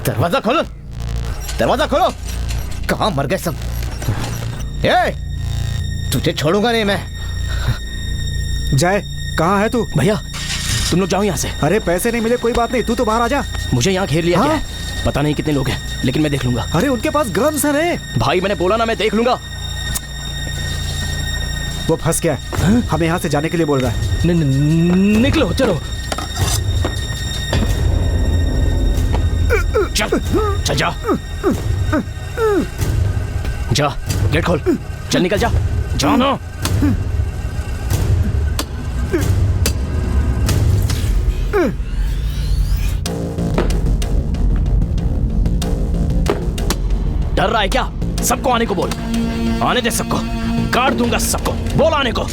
S1: दरवाजा खोलो, दरवाजा खोलो। कहाँ मर गए सब? तुझे छोड़ूंगा नहीं मैं।
S6: जय, कहाँ है तू?
S5: भैया तुम लोग जाओ यहाँ से।
S6: अरे पैसे नहीं मिले कोई बात नहीं, तू तो बाहर आ जा।
S5: मुझे यहाँ घेर लिया गया है। पता नहीं कितने लोग हैं, लेकिन मैं देख लूंगा।
S6: अरे उनके पास गन्स हैं।
S5: भाई मैंने बोला ना, मैं देख लूंगा।
S6: वो फंस गया है, हमें यहाँ से जाने के लिए बोल रहा है।
S5: निकलो चलो। चल चल जा जा, गेट खोल, चल निकल जा, जाओ ना। डर रहा है क्या? सबको आने को बोल, आने दे सबको, काट दूंगा सबको, बोल आने को।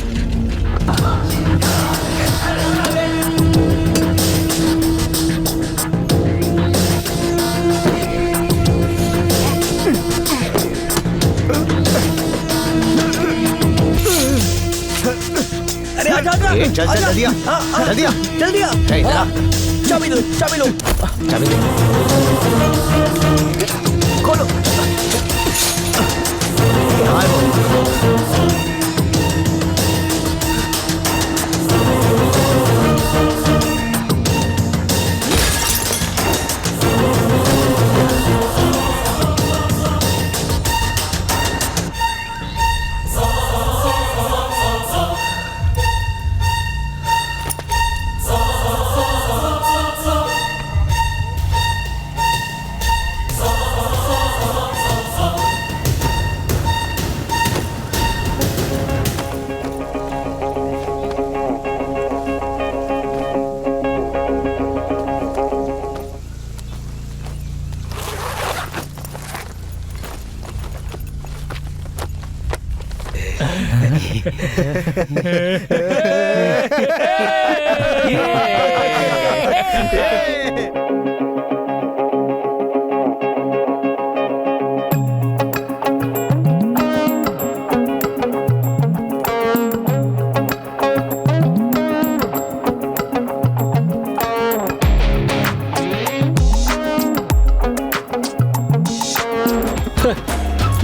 S1: अरे आजा आजा, चल चल जल्दी आ, जल्दी आ, जल्दी आ। चाबी लो, चाबी लो, चाबी दे। खोलो। कहाँ है वो?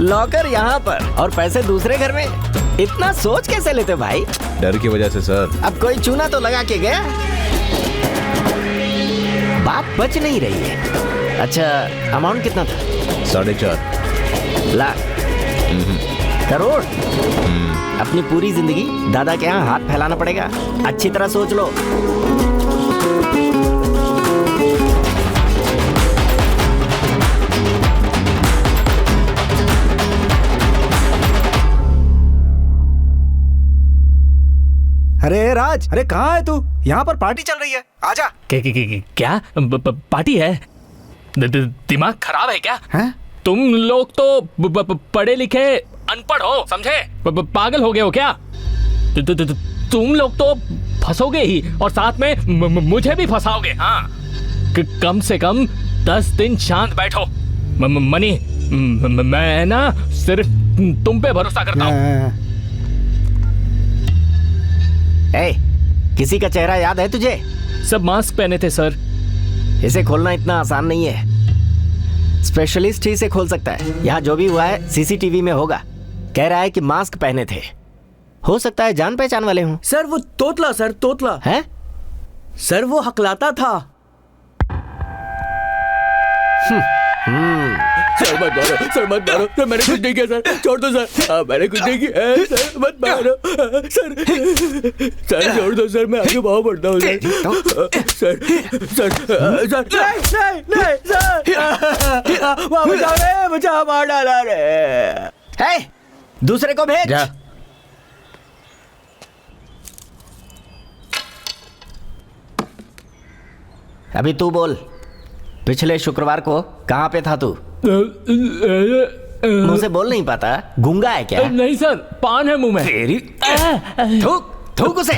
S9: लॉकर यहाँ पर और पैसे दूसरे घर में, इतना सोच कैसे लेते भाई?
S12: डर की वजह से सर।
S9: अब कोई चूना तो लगा के गया। बात बच नहीं रही है। अच्छा अमाउंट कितना था?
S12: 4.5
S9: लाख। करोड़। अपनी पूरी जिंदगी दादा के यहाँ हाथ फैलाना पड़ेगा। अच्छी तरह सोच लो।
S6: अरे राज, अरे कहाँ है तू? यहाँ पर पार्टी चल रही है, आजा।
S8: क्या पार्टी है? दिमाग खराब है क्या?
S6: हैं?
S8: तुम लोग तो पढ़े लिखे अनपढ़ हो, समझे? पागल हो गए हो क्या? तुम लोग तो फंसोगे ही और साथ में मुझे भी फंसाओगे। हाँ, कम से कम 10 दिन शांत बैठो। मनी, मैं ना सिर्फ तुम पे भरोसा करता हूँ।
S9: किसी का चेहरा याद है तुझे?
S8: सब मास्क पहने थे सर।
S9: इसे खोलना इतना आसान नहीं है, स्पेशलिस्ट ही इसे खोल सकता है। यहाँ जो भी हुआ है सीसीटीवी में होगा। कह रहा है कि मास्क पहने थे, हो सकता है जान पहचान वाले हों।
S11: सर वो तोतला, सर तोतला
S9: है। सर वो हकलाता था।
S2: सर मत मारो, सर मत मारो, सर मैंने कुछ नहीं किया सर, छोड़ दो सर, मैंने कुछ नहीं किया, सर मत मारो, सर सर छोड़ दो सर, मैं आगे बहुत बढ़ता हूँ सर, सर सर सर नहीं सर, बचाओ रे, बचाओ, मार डाला रे।
S9: है दूसरे को भेज।
S1: जा।
S9: अभी तू बोल, पिछले शुक्रवार को कहाँ पे था तू? मुझसे बोल नहीं पाता, गूंगा है क्या?
S8: नहीं सर, पान है मुंह में।
S9: तेरी थूक थूक उसे।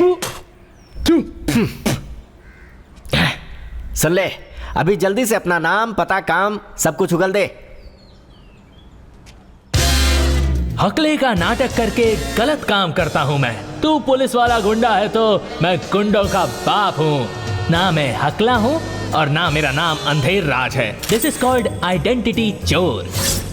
S9: सुन ले, अभी जल्दी से अपना नाम, पता, काम सब कुछ उगल दे।
S8: हकले का नाटक करके गलत काम करता हूँ मैं। तू पुलिस वाला गुंडा है तो मैं गुंडों का बाप हूँ। ना मैं हकला हूँ और ना मेरा नाम अंधेर राज है। दिस इज कॉल्ड आइडेंटिटी चोर।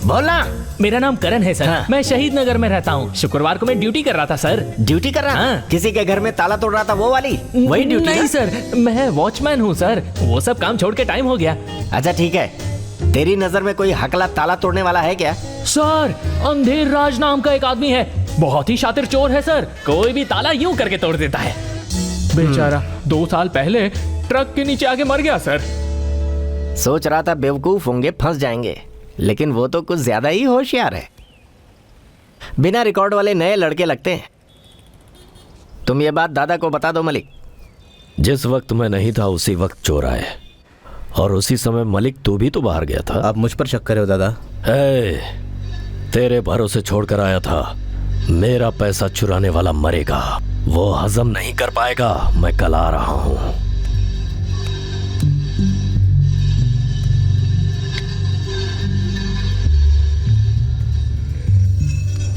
S9: बोलना।
S8: मेरा नाम करण है सर।
S9: हाँ।
S8: मैं शहीद नगर में रहता हूँ। शुक्रवार को मैं ड्यूटी कर रहा था सर।
S9: ड्यूटी कर रहा?
S8: हाँ।
S9: किसी के घर में ताला तोड़ रहा था, वो वाली? वही ड्यूटी?
S8: नहीं सर, मैं वॉचमैन हूँ सर। वो सब काम छोड़ के टाइम हो गया।
S9: अच्छा ठीक है, तेरी नजर में कोई हकला ताला तोड़ने वाला है क्या?
S8: सर अंधेर राज नाम का एक आदमी है, बहुत ही शातिर चोर है सर। कोई भी ताला यूं करके तोड़ देता है। बेचारा 2 साल पहले ट्रक के नीचे आके मर गया सर।
S9: सोच रहा था बेवकूफ होंगे, फंस जाएंगे, लेकिन वो तो कुछ ज्यादा ही होशियार है। बिना रिकॉर्ड वाले नए लड़के लगते हैं। तुम ये बात दादा को बता दो मलिक।
S2: जिस वक्त मैं नहीं था उसी वक्त चोर आए, और उसी समय मलिक तू भी तो बाहर गया था।
S1: आप मुझ पर शक करे हो दादा?
S2: तेरे भरोसे छोड़कर आया था। मेरा पैसा चुराने वाला मरेगा, वो हजम नहीं कर पाएगा। मैं कल आ रहा हूं।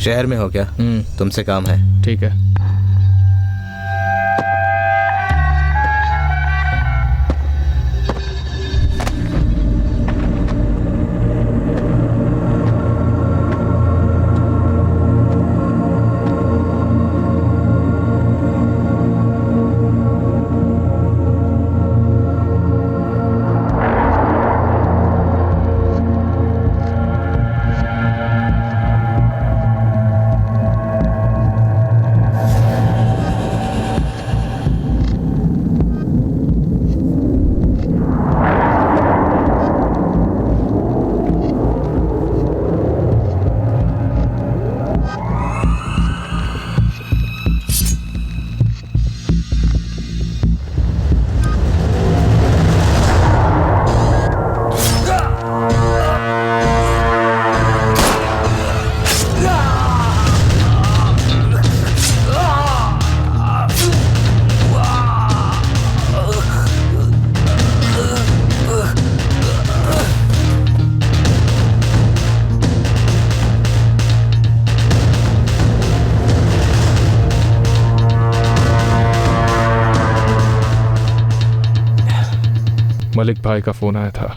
S1: शहर में हो क्या? तुमसे काम है।
S8: ठीक है। मलिक भाई का फोन आया था।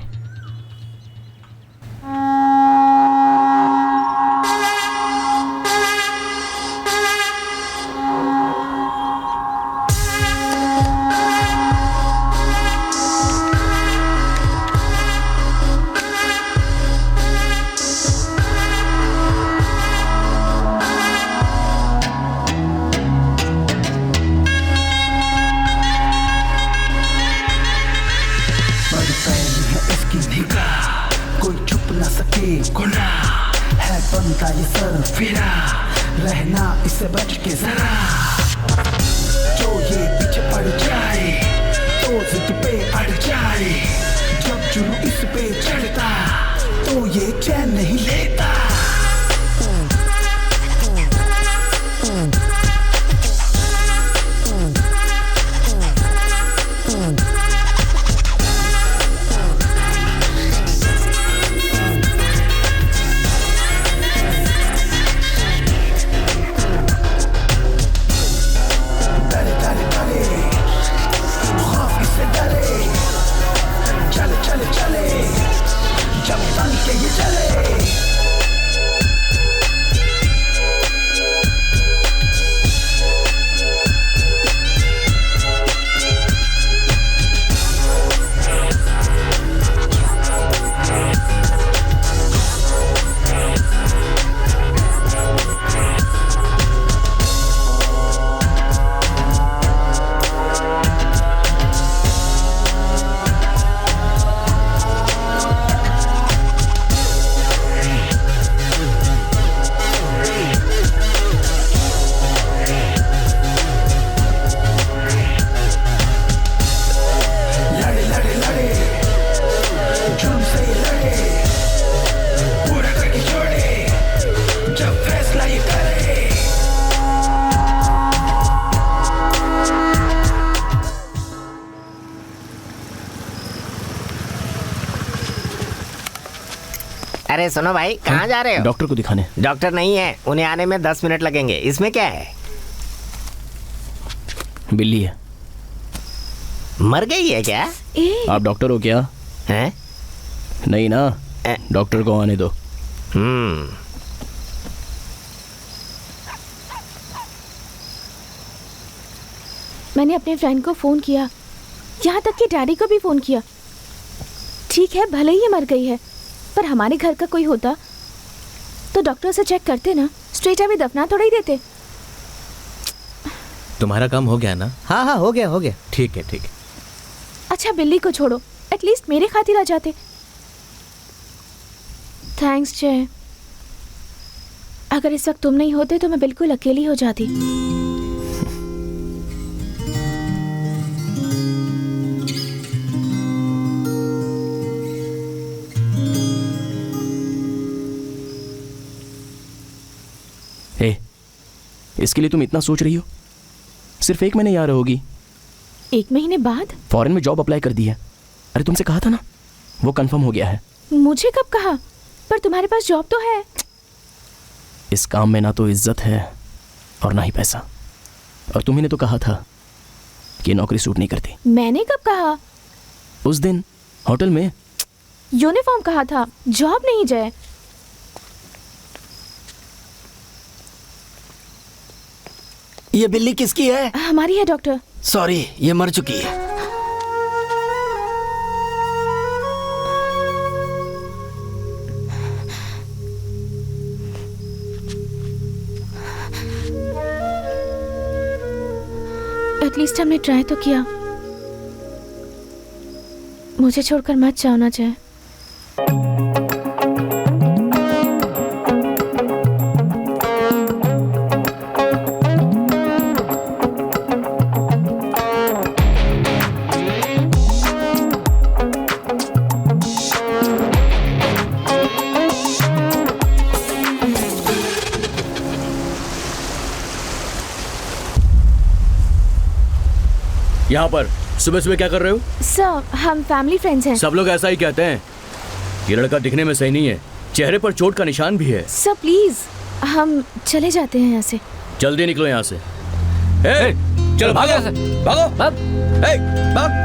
S13: जब फैसला ये करे।
S9: अरे सुनो भाई, कहाँ जा रहे हो?
S5: डॉक्टर को दिखाने।
S9: डॉक्टर नहीं है, उन्हें आने में 10 मिनट लगेंगे। इसमें क्या है?
S5: बिल्ली है।
S9: मर गई है क्या?
S5: आप डॉक्टर हो क्या?
S9: हैं?
S5: नहीं ना, डॉक्टर को आने दो।
S10: मैंने अपने फ्रेंड को फोन किया, यहाँ तक कि डैडी को भी फोन किया। ठीक है, भले ही मर गई है, पर हमारे घर का कोई होता तो डॉक्टर से चेक करते ना, स्ट्रेट अवे दफना थोड़ा ही देते।
S14: तुम्हारा काम हो गया ना?
S1: हाँ हाँ, हो गया हो गया।
S14: ठीक है ठीक है।
S10: अच्छा बिल्ली को छोड़ो, एटलीस्ट मेरे खातिर आ जाते। थैंक्स जय। अगर इस वक्त तुम नहीं होते तो मैं बिल्कुल अकेली हो जाती।
S5: इसके लिए तुम इतना सोच रही हो? सिर्फ 1 महीने यहाँ रहोगी।
S10: 1 महीने बाद?
S5: फॉरेन में जॉब अप्लाई कर दी है। अरे तुमसे कहा था ना, वो कंफर्म हो गया है।
S10: मुझे कब कहा? पर तुम्हारे पास जॉब तो है।
S5: इस काम में ना तो इज्जत है और ना ही पैसा। और तुम्ही ने तो कहा था कि नौकरी सूट नहीं करती।
S10: मैंने कब कहा?
S5: उस दिन होटल में।
S10: यूनिफॉर्म कहा था, जॉब नहीं जय।
S9: ये बिल्ली किसकी है?
S10: हमारी है डॉक्टर।
S9: सॉरी, ये मर चुकी है।
S10: एटलीस्ट हमने ट्राई तो किया। मुझे छोड़कर मत जाओ ना जय।
S5: यहाँ पर सुबह सुबह क्या कर रहे हो?
S10: सर, हम फैमिली फ्रेंड्स हैं।
S5: सब लोग ऐसा ही कहते हैं। ये लड़का दिखने में सही नहीं है, चेहरे पर चोट का निशान भी है।
S10: सर प्लीज, हम चले जाते हैं यहाँ से।
S5: जल्दी निकलो यहाँ से। चलो भागो, भागो, भाग, भाग।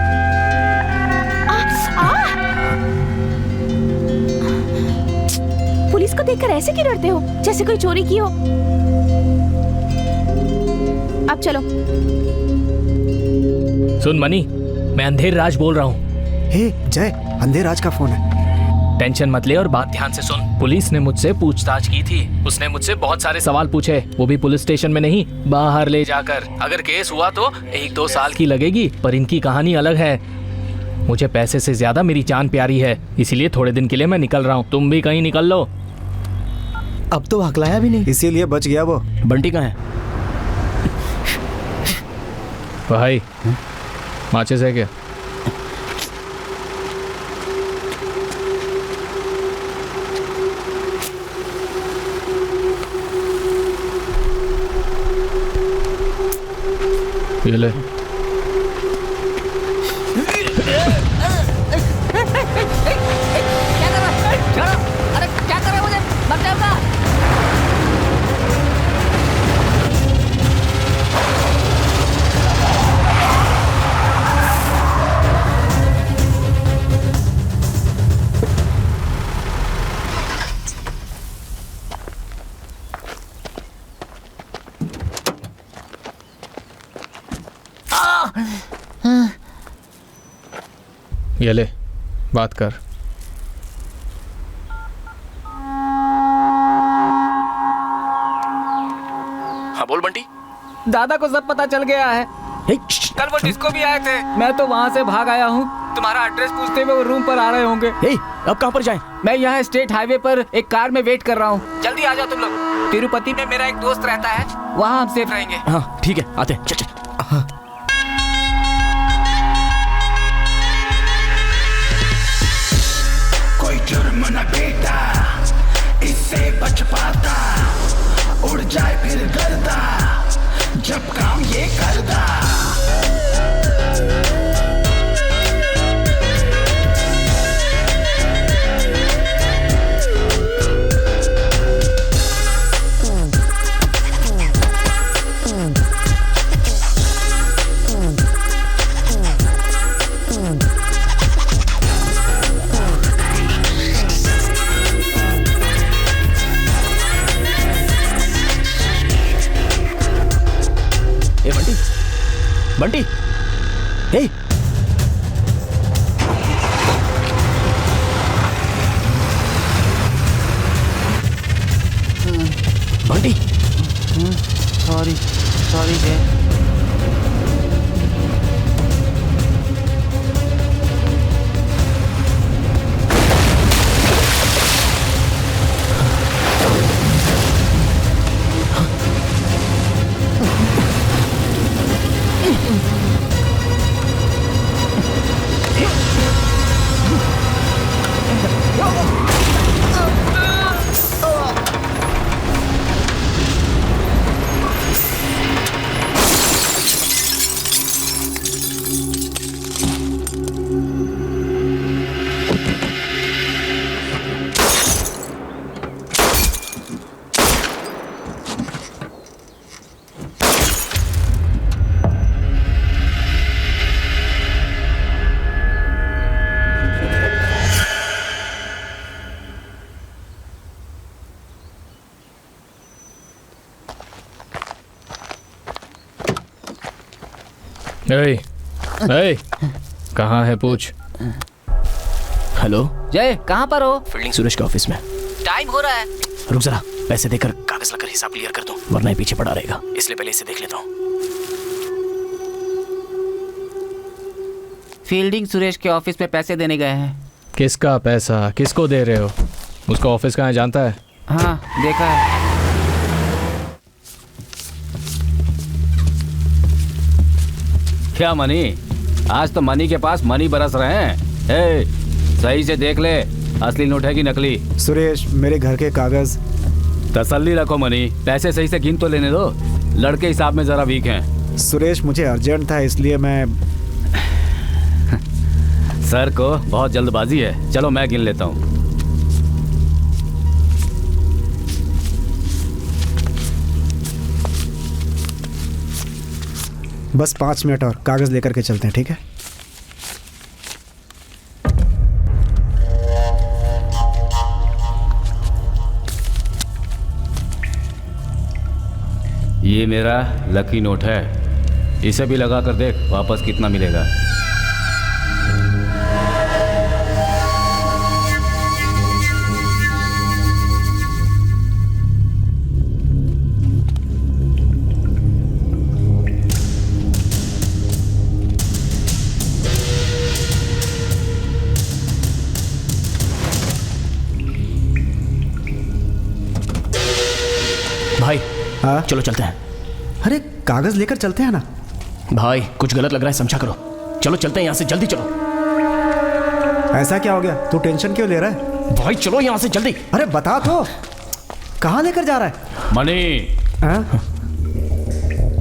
S10: पुलिस को देखकर ऐसे क्यों डरते हो, जैसे कोई चोरी की हो? अब चलो।
S8: सुन मनी, मैं अंधेर राज बोल रहा हूँ।
S6: हे जय, अंधेर राज का फोन है।
S8: टेंशन मत ले और बात ध्यान से सुन। पुलिस ने मुझसे पूछताछ की थी। उसने मुझसे बहुत सारे सवाल पूछे, वो भी पुलिस स्टेशन में नहीं, बाहर ले जाकर। अगर केस हुआ तो 1-2 साल की लगेगी, पर इनकी कहानी अलग है। मुझे पैसे से ज्यादा मेरी जान प्यारी है, इसीलिए थोड़े दिन के लिए मैं निकल रहा हूँ। तुम भी कहीं निकल लो।
S1: अब तो हकलाया भी नहीं,
S6: इसीलिए बच गया वो।
S5: बंटी कहाँ है?
S8: भाई माचिस है क्या? ये ले। ये ले, बात कर।
S5: हाँ बोल बंटी।
S4: दादा को सब पता चल गया है। कल वो डिस्को भी आए थे, मैं तो वहाँ से भाग आया हूँ। तुम्हारा एड्रेस पूछते हुए वो रूम पर आ रहे होंगे।
S5: अब कहाँ पर जाएं?
S4: मैं यहाँ स्टेट हाईवे पर एक कार में वेट कर रहा हूँ। जल्दी आ जाओ तुम लोग। तिरुपति में मेरा एक दोस्त रहता है, वहाँ हम सेफ रहेंगे।
S5: हाँ ठीक है, आते हैं। चल।
S13: कोई जुर्म न बेटा इससे बच पाता।
S5: बंटी, हे बंटी।
S11: सॉरी सॉरी जय।
S8: कहाँ है पूछ।
S5: हेलो
S11: जय, कहाँ पर हो?
S5: फील्डिंग सुरेश के ऑफिस में।
S11: टाइम हो रहा है।
S5: रुक जरा, पैसे देकर कागज लाकर हिसाब क्लियर कर दूं, वरना ये पीछे पड़ा रहेगा, इसलिए पहले इसे देख लेता हूँ।
S11: फील्डिंग सुरेश के ऑफिस में पैसे देने गए हैं।
S8: किसका पैसा, किसको दे रहे हो? उसका ऑफिस कहाँ है जानता है?
S11: हाँ देखा है।
S4: क्या मनी? आज तो मनी के पास मनी बरस रहे हैं। हे, सही से देख ले, असली नोट है कि नकली।
S6: सुरेश, मेरे घर के कागज।
S4: तसल्ली रखो मनी, पैसे सही से गिन तो लेने दो। लड़के हिसाब में जरा वीक हैं।
S6: सुरेश, मुझे अर्जेंट था इसलिए मैं
S4: सर को बहुत जल्दबाजी है। चलो मैं गिन लेता हूँ।
S6: बस 5 मिनट और कागज लेकर के चलते हैं, ठीक है?
S4: ये मेरा लकी नोट है, इसे भी लगा कर देख वापस कितना मिलेगा।
S5: भाई
S6: हाँ,
S5: चलो चलते हैं।
S6: अरे कागज लेकर चलते हैं ना।
S5: भाई कुछ गलत लग रहा है, समझा करो। चलो चलते हैं यहाँ से, जल्दी चलो।
S6: ऐसा क्या हो गया? तू टेंशन क्यों ले रहा है?
S5: भाई चलो यहाँ से जल्दी।
S6: अरे बता तो, कहाँ लेकर जा रहा है?
S4: मनी,
S6: हाँ?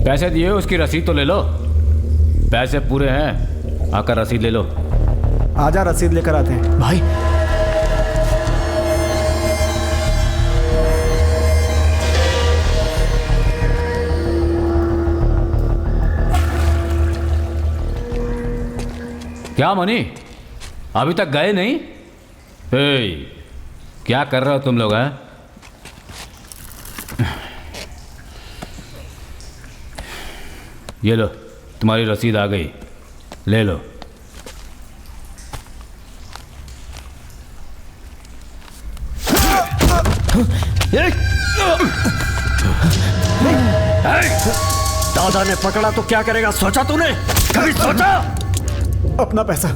S4: पैसे दिए, उसकी रसीद तो ले लो। पैसे पूरे हैं, आकर रसीद ले लो।
S6: आजा, रसीद लेकर आते हैं।
S5: भाई
S4: क्या मनी, अभी तक गए नहीं? हे, क्या कर रहे हो तुम लोग? हैं? ये लो, तुम्हारी रसीद आ गई, ले लो।
S2: दादा ने पकड़ा तो क्या करेगा, सोचा तूने? कभी सोचा?
S6: अपना पैसा,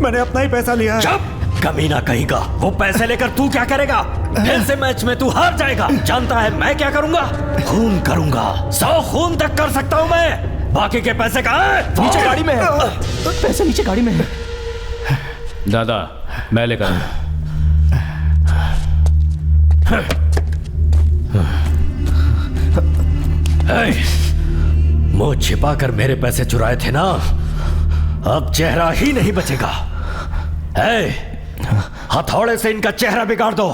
S6: मैंने अपना ही पैसा लिया है।
S2: चुप, कमीना कहेगा। वो पैसे लेकर तू क्या करेगा? खेल से मैच में तू हार जाएगा। जानता है मैं क्या करूंगा? खून करूंगा, 100 खून तक कर सकता हूं मैं। बाकी के पैसे कहाँ हैं?
S5: नीचे गाड़ी में है। पैसे नीचे गाड़ी में है।
S4: दादा, मैं लेकर आऊंगा।
S2: मुंह छिपा कर मेरे पैसे चुराए थे ना, अब चेहरा ही नहीं बचेगा। हथौड़े से इनका चेहरा बिगाड़ दो।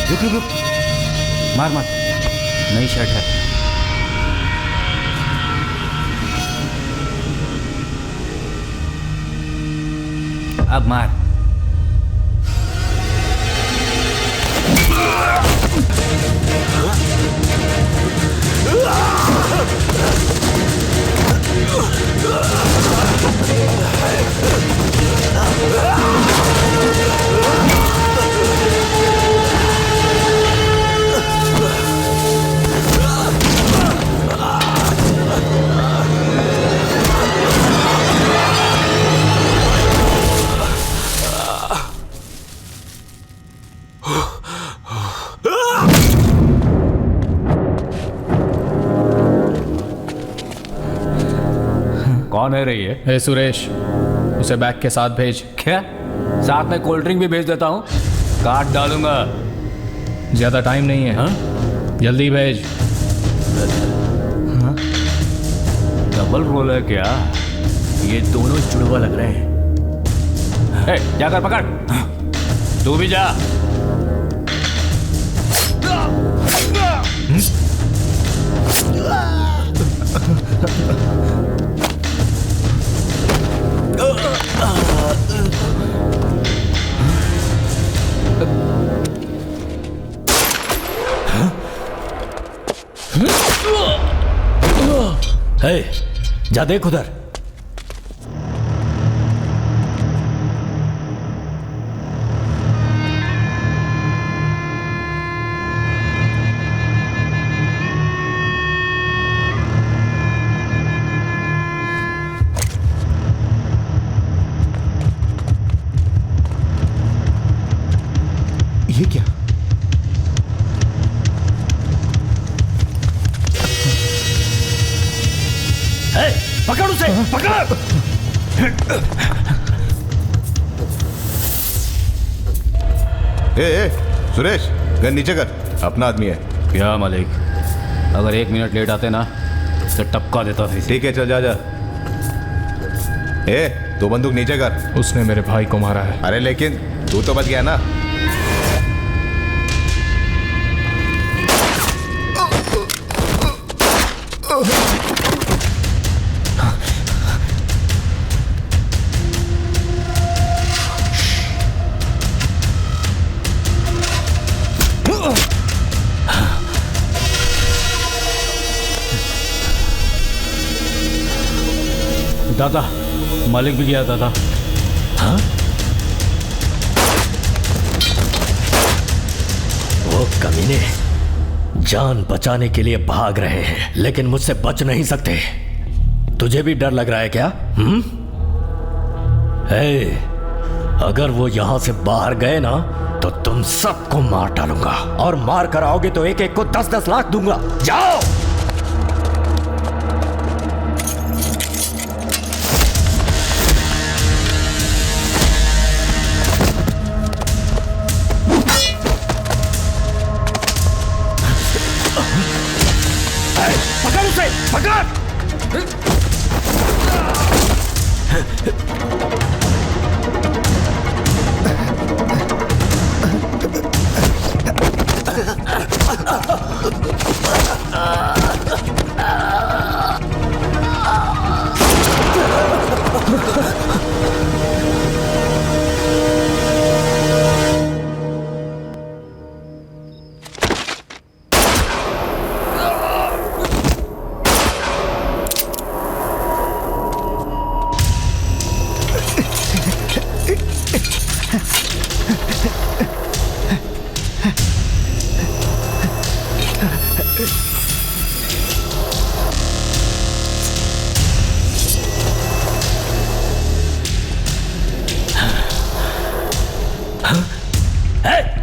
S11: रुक रुक रुक, मार मत।
S4: नई शर्ट है। अब मार। कौन है रही है?
S8: हे सुरेश, उसे बैग के साथ भेज।
S4: क्या? साथ में कोल्ड ड्रिंक भी भेज देता हूँ, काट डालूंगा।
S8: ज्यादा टाइम नहीं है। जल्दी भेज।
S4: डबल रोल है क्या? ये दोनों जुड़वा लग रहे हैं। जाकर पकड़, तू भी जा।
S2: हे, जा देख उधर।
S1: ये क्या?
S2: पकड़ उसे, पकड़।
S12: ए, सुरेश, गन नीचे कर, अपना आदमी है।
S4: क्या मालिक, अगर 1 मिनट लेट आते ना तो टपका देता था।
S12: ठीक है, चल जा। तू बंदूक नीचे कर।
S8: उसने मेरे भाई को मारा है।
S12: अरे लेकिन तू तो बच गया ना।
S4: दादा, मालिक भी गया दादा।
S2: हाँ? वो कमीने जान बचाने के लिए भाग रहे हैं, लेकिन मुझसे बच नहीं सकते। तुझे भी डर लग रहा है क्या? अगर वो यहां से बाहर गए ना तो तुम सबको मार डालूंगा, और मार कर आओगे तो एक एक को 10-10 लाख दूंगा। जाओ। पकड़ उसे, पकड़।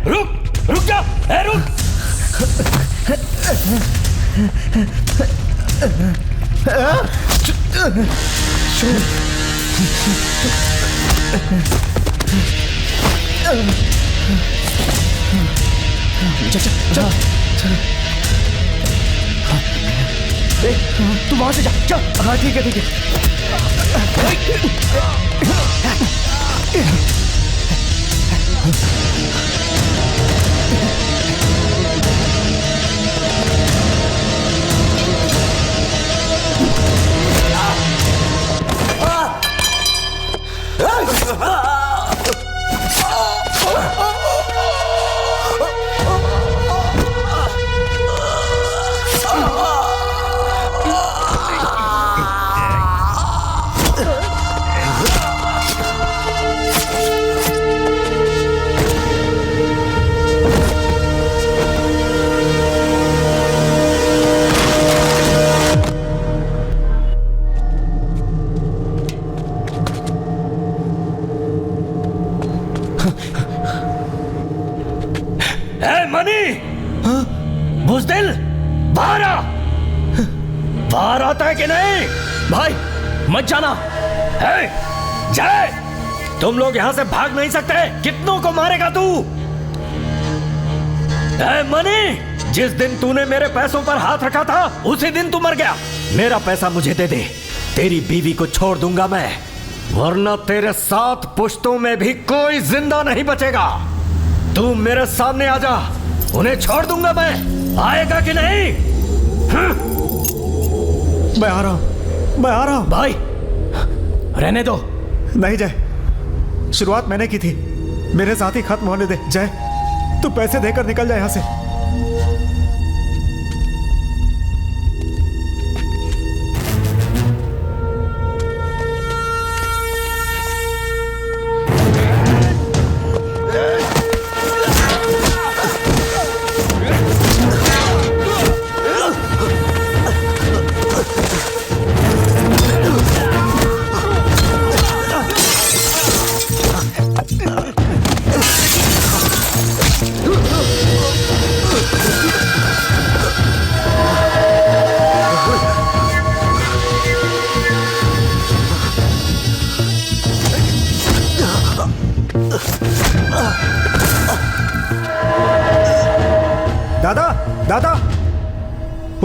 S2: रुक जा, रुक।
S1: तू वहां से जा, चल। हाँ ठीक है, ठीक है।
S2: ए मनी, बुज़दिल, बाहर आ। बाहर आता है कि नहीं?
S5: भाई मत जाना।
S2: ए, जय, तुम लोग यहां से भाग नहीं सकते। कितनों को मारेगा तू? ए मनी, जिस दिन तूने मेरे पैसों पर हाथ रखा था उसी दिन तू मर गया। मेरा पैसा मुझे दे दे, तेरी बीवी को छोड़ दूंगा मैं, वरना तेरे 7 पुश्तों में भी कोई जिंदा नहीं बचेगा। तू मेरे सामने आ जा, उन्हें छोड़ दूंगा मैं। आएगा कि नहीं?
S6: मैं आ रहा हूं, मैं आ रहा हूं।
S5: भाई रहने दो।
S6: नहीं जय, शुरुआत मैंने की थी, मेरे साथ ही खत्म होने दे। जय, तू पैसे देकर निकल जा यहां से। दादा, दादा,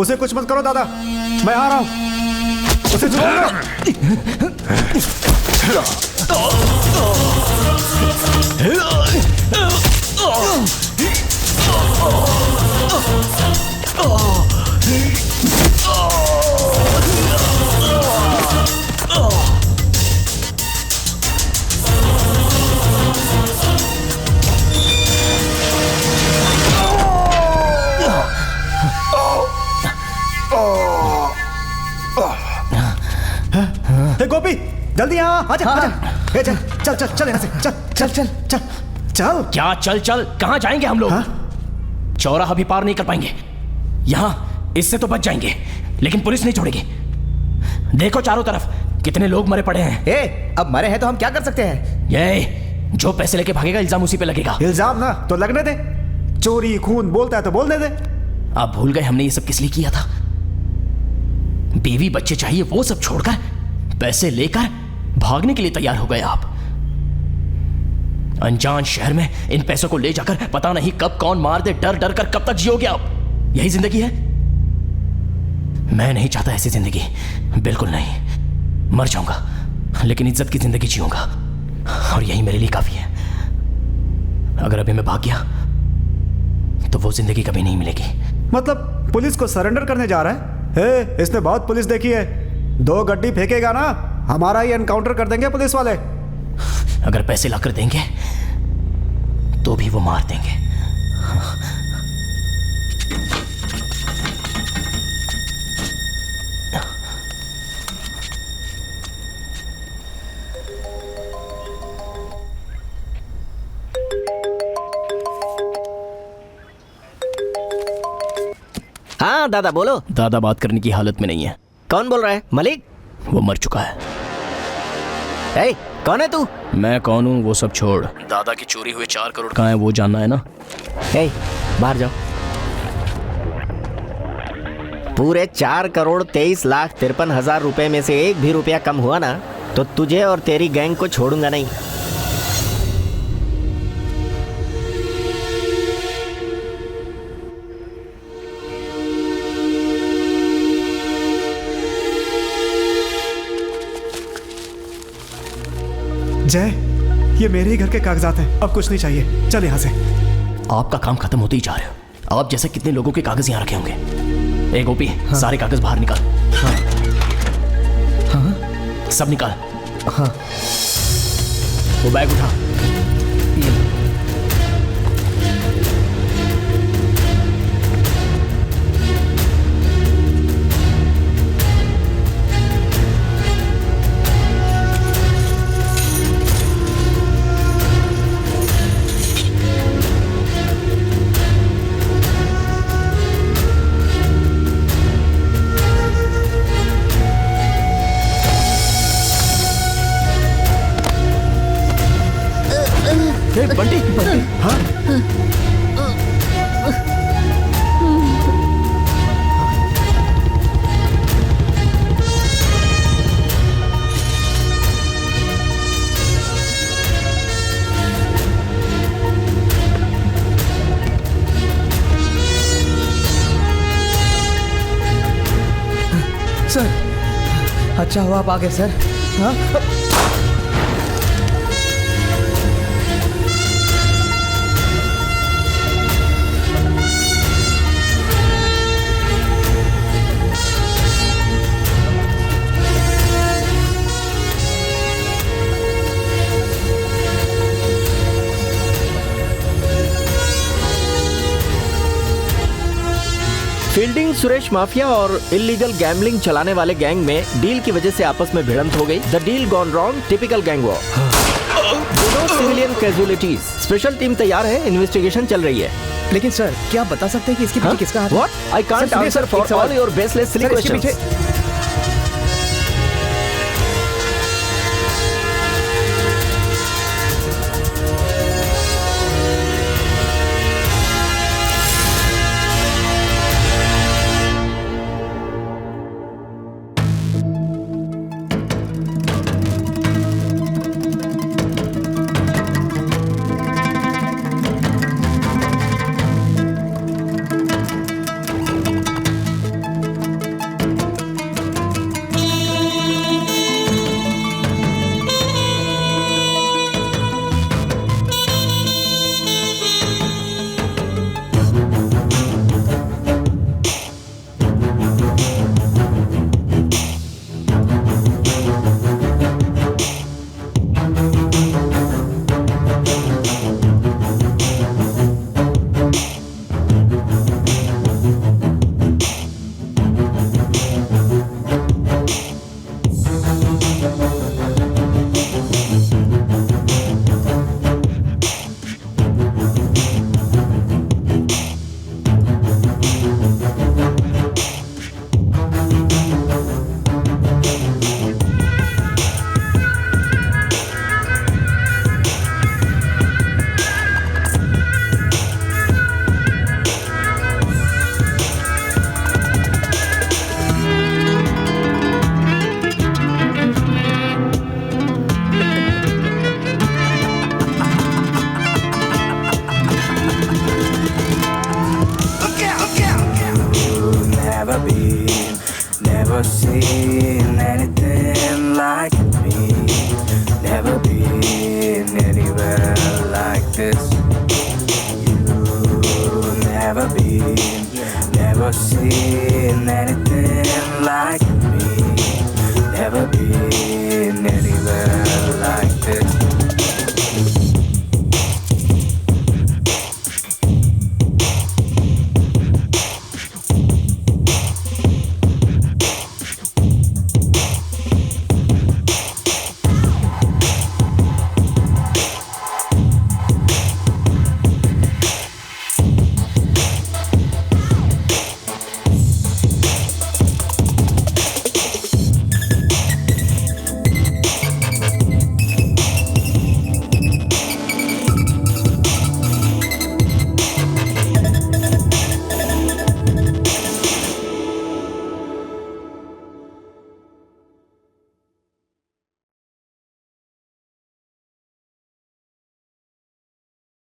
S6: उसे कुछ मत करो दादा, मैं आ रहा हूं। उसे गोपी, जल्दी यहाँ आजा, आजा। चल चल चल चल यहाँ से, चल चल चल चल चल।
S5: क्या चल चल? कहाँ जाएंगे हम लोग? चौराहा भी पार नहीं कर पाएंगे। यहाँ इससे तो बच जाएंगे, लेकिन पुलिस नहीं छोड़ेगी। देखो चारों तरफ कितने लोग मरे पड़े हैं।
S1: अब मरे हैं तो हम क्या कर सकते हैं?
S5: ये जो पैसे लेके भागेगा इल्जाम उसी पे लगेगा।
S6: इल्जाम ना तो लगने दे, चोरी खून बोलता है तो बोलने दे।
S5: आप भूल गए हमने ये सब किस लिए किया था? बीवी बच्चे चाहिए वो सब छोड़कर पैसे लेकर भागने के लिए तैयार हो गए आप। अनजान शहर में इन पैसों को ले जाकर पता नहीं कब कौन मार दे, डर डर कर कब तक जियोगे आप? यही जिंदगी है? मैं नहीं चाहता ऐसी जिंदगी, बिल्कुल नहीं। मर जाऊंगा लेकिन इज्जत की जिंदगी जीऊंगा, और यही मेरे लिए काफी है। अगर अभी मैं भाग गया तो वो जिंदगी कभी नहीं मिलेगी।
S6: मतलब पुलिस को सरेंडर करने जा रहा है? इसने बहुत पुलिस देखी है, 2 गड्डी फेंकेगा ना हमारा ही एनकाउंटर कर देंगे पुलिस वाले।
S5: अगर पैसे लाकर देंगे तो भी वो मार देंगे।
S9: हाँ दादा बोलो।
S5: दादा बात करने की हालत में नहीं है।
S9: कौन बोल रहा है? मलिक?
S5: वो मर चुका है।
S9: ए, कौन है तू?
S5: मैं कौन हूँ वो सब छोड़, दादा की चोरी हुए 4 करोड़ कहाँ है वो जानना है ना।
S9: ए, बाहर जाओ। पूरे 4 करोड़ 23 लाख 53 हजार रुपए में से 1 भी रुपया कम हुआ ना तो तुझे और तेरी गैंग को छोड़ूंगा नहीं।
S6: जय, ये मेरे ही घर के कागजात हैं, अब कुछ नहीं चाहिए, चल यहाँ से।
S5: आपका काम खत्म होते ही जा रहे हो। आप जैसे कितने लोगों के कागज यहाँ रखे होंगे। ए गोपी, सारे कागज बाहर निकाल। सब निकाल। वो बैग उठा।
S11: अच्छा हुआ आप आ गए सर। हाँ
S9: फील्डिंग, सुरेश माफिया और इलीगल गैम्बलिंग चलाने वाले गैंग में डील की वजह से आपस में भिड़ंत हो गई। The deal gone wrong, typical gang war. Civilian casualties. Special team तैयार है, इन्वेस्टिगेशन चल रही है।
S11: लेकिन सर क्या आप बता सकते हैं कि इसके पीछे किसका हाथ है?
S9: What? I can't
S11: sir,
S9: answer for all your baseless silly
S11: sir, इसके
S9: questions.
S11: पीछे-
S13: Never seen anything like me. Never been anywhere like this. You never been, never seen anything like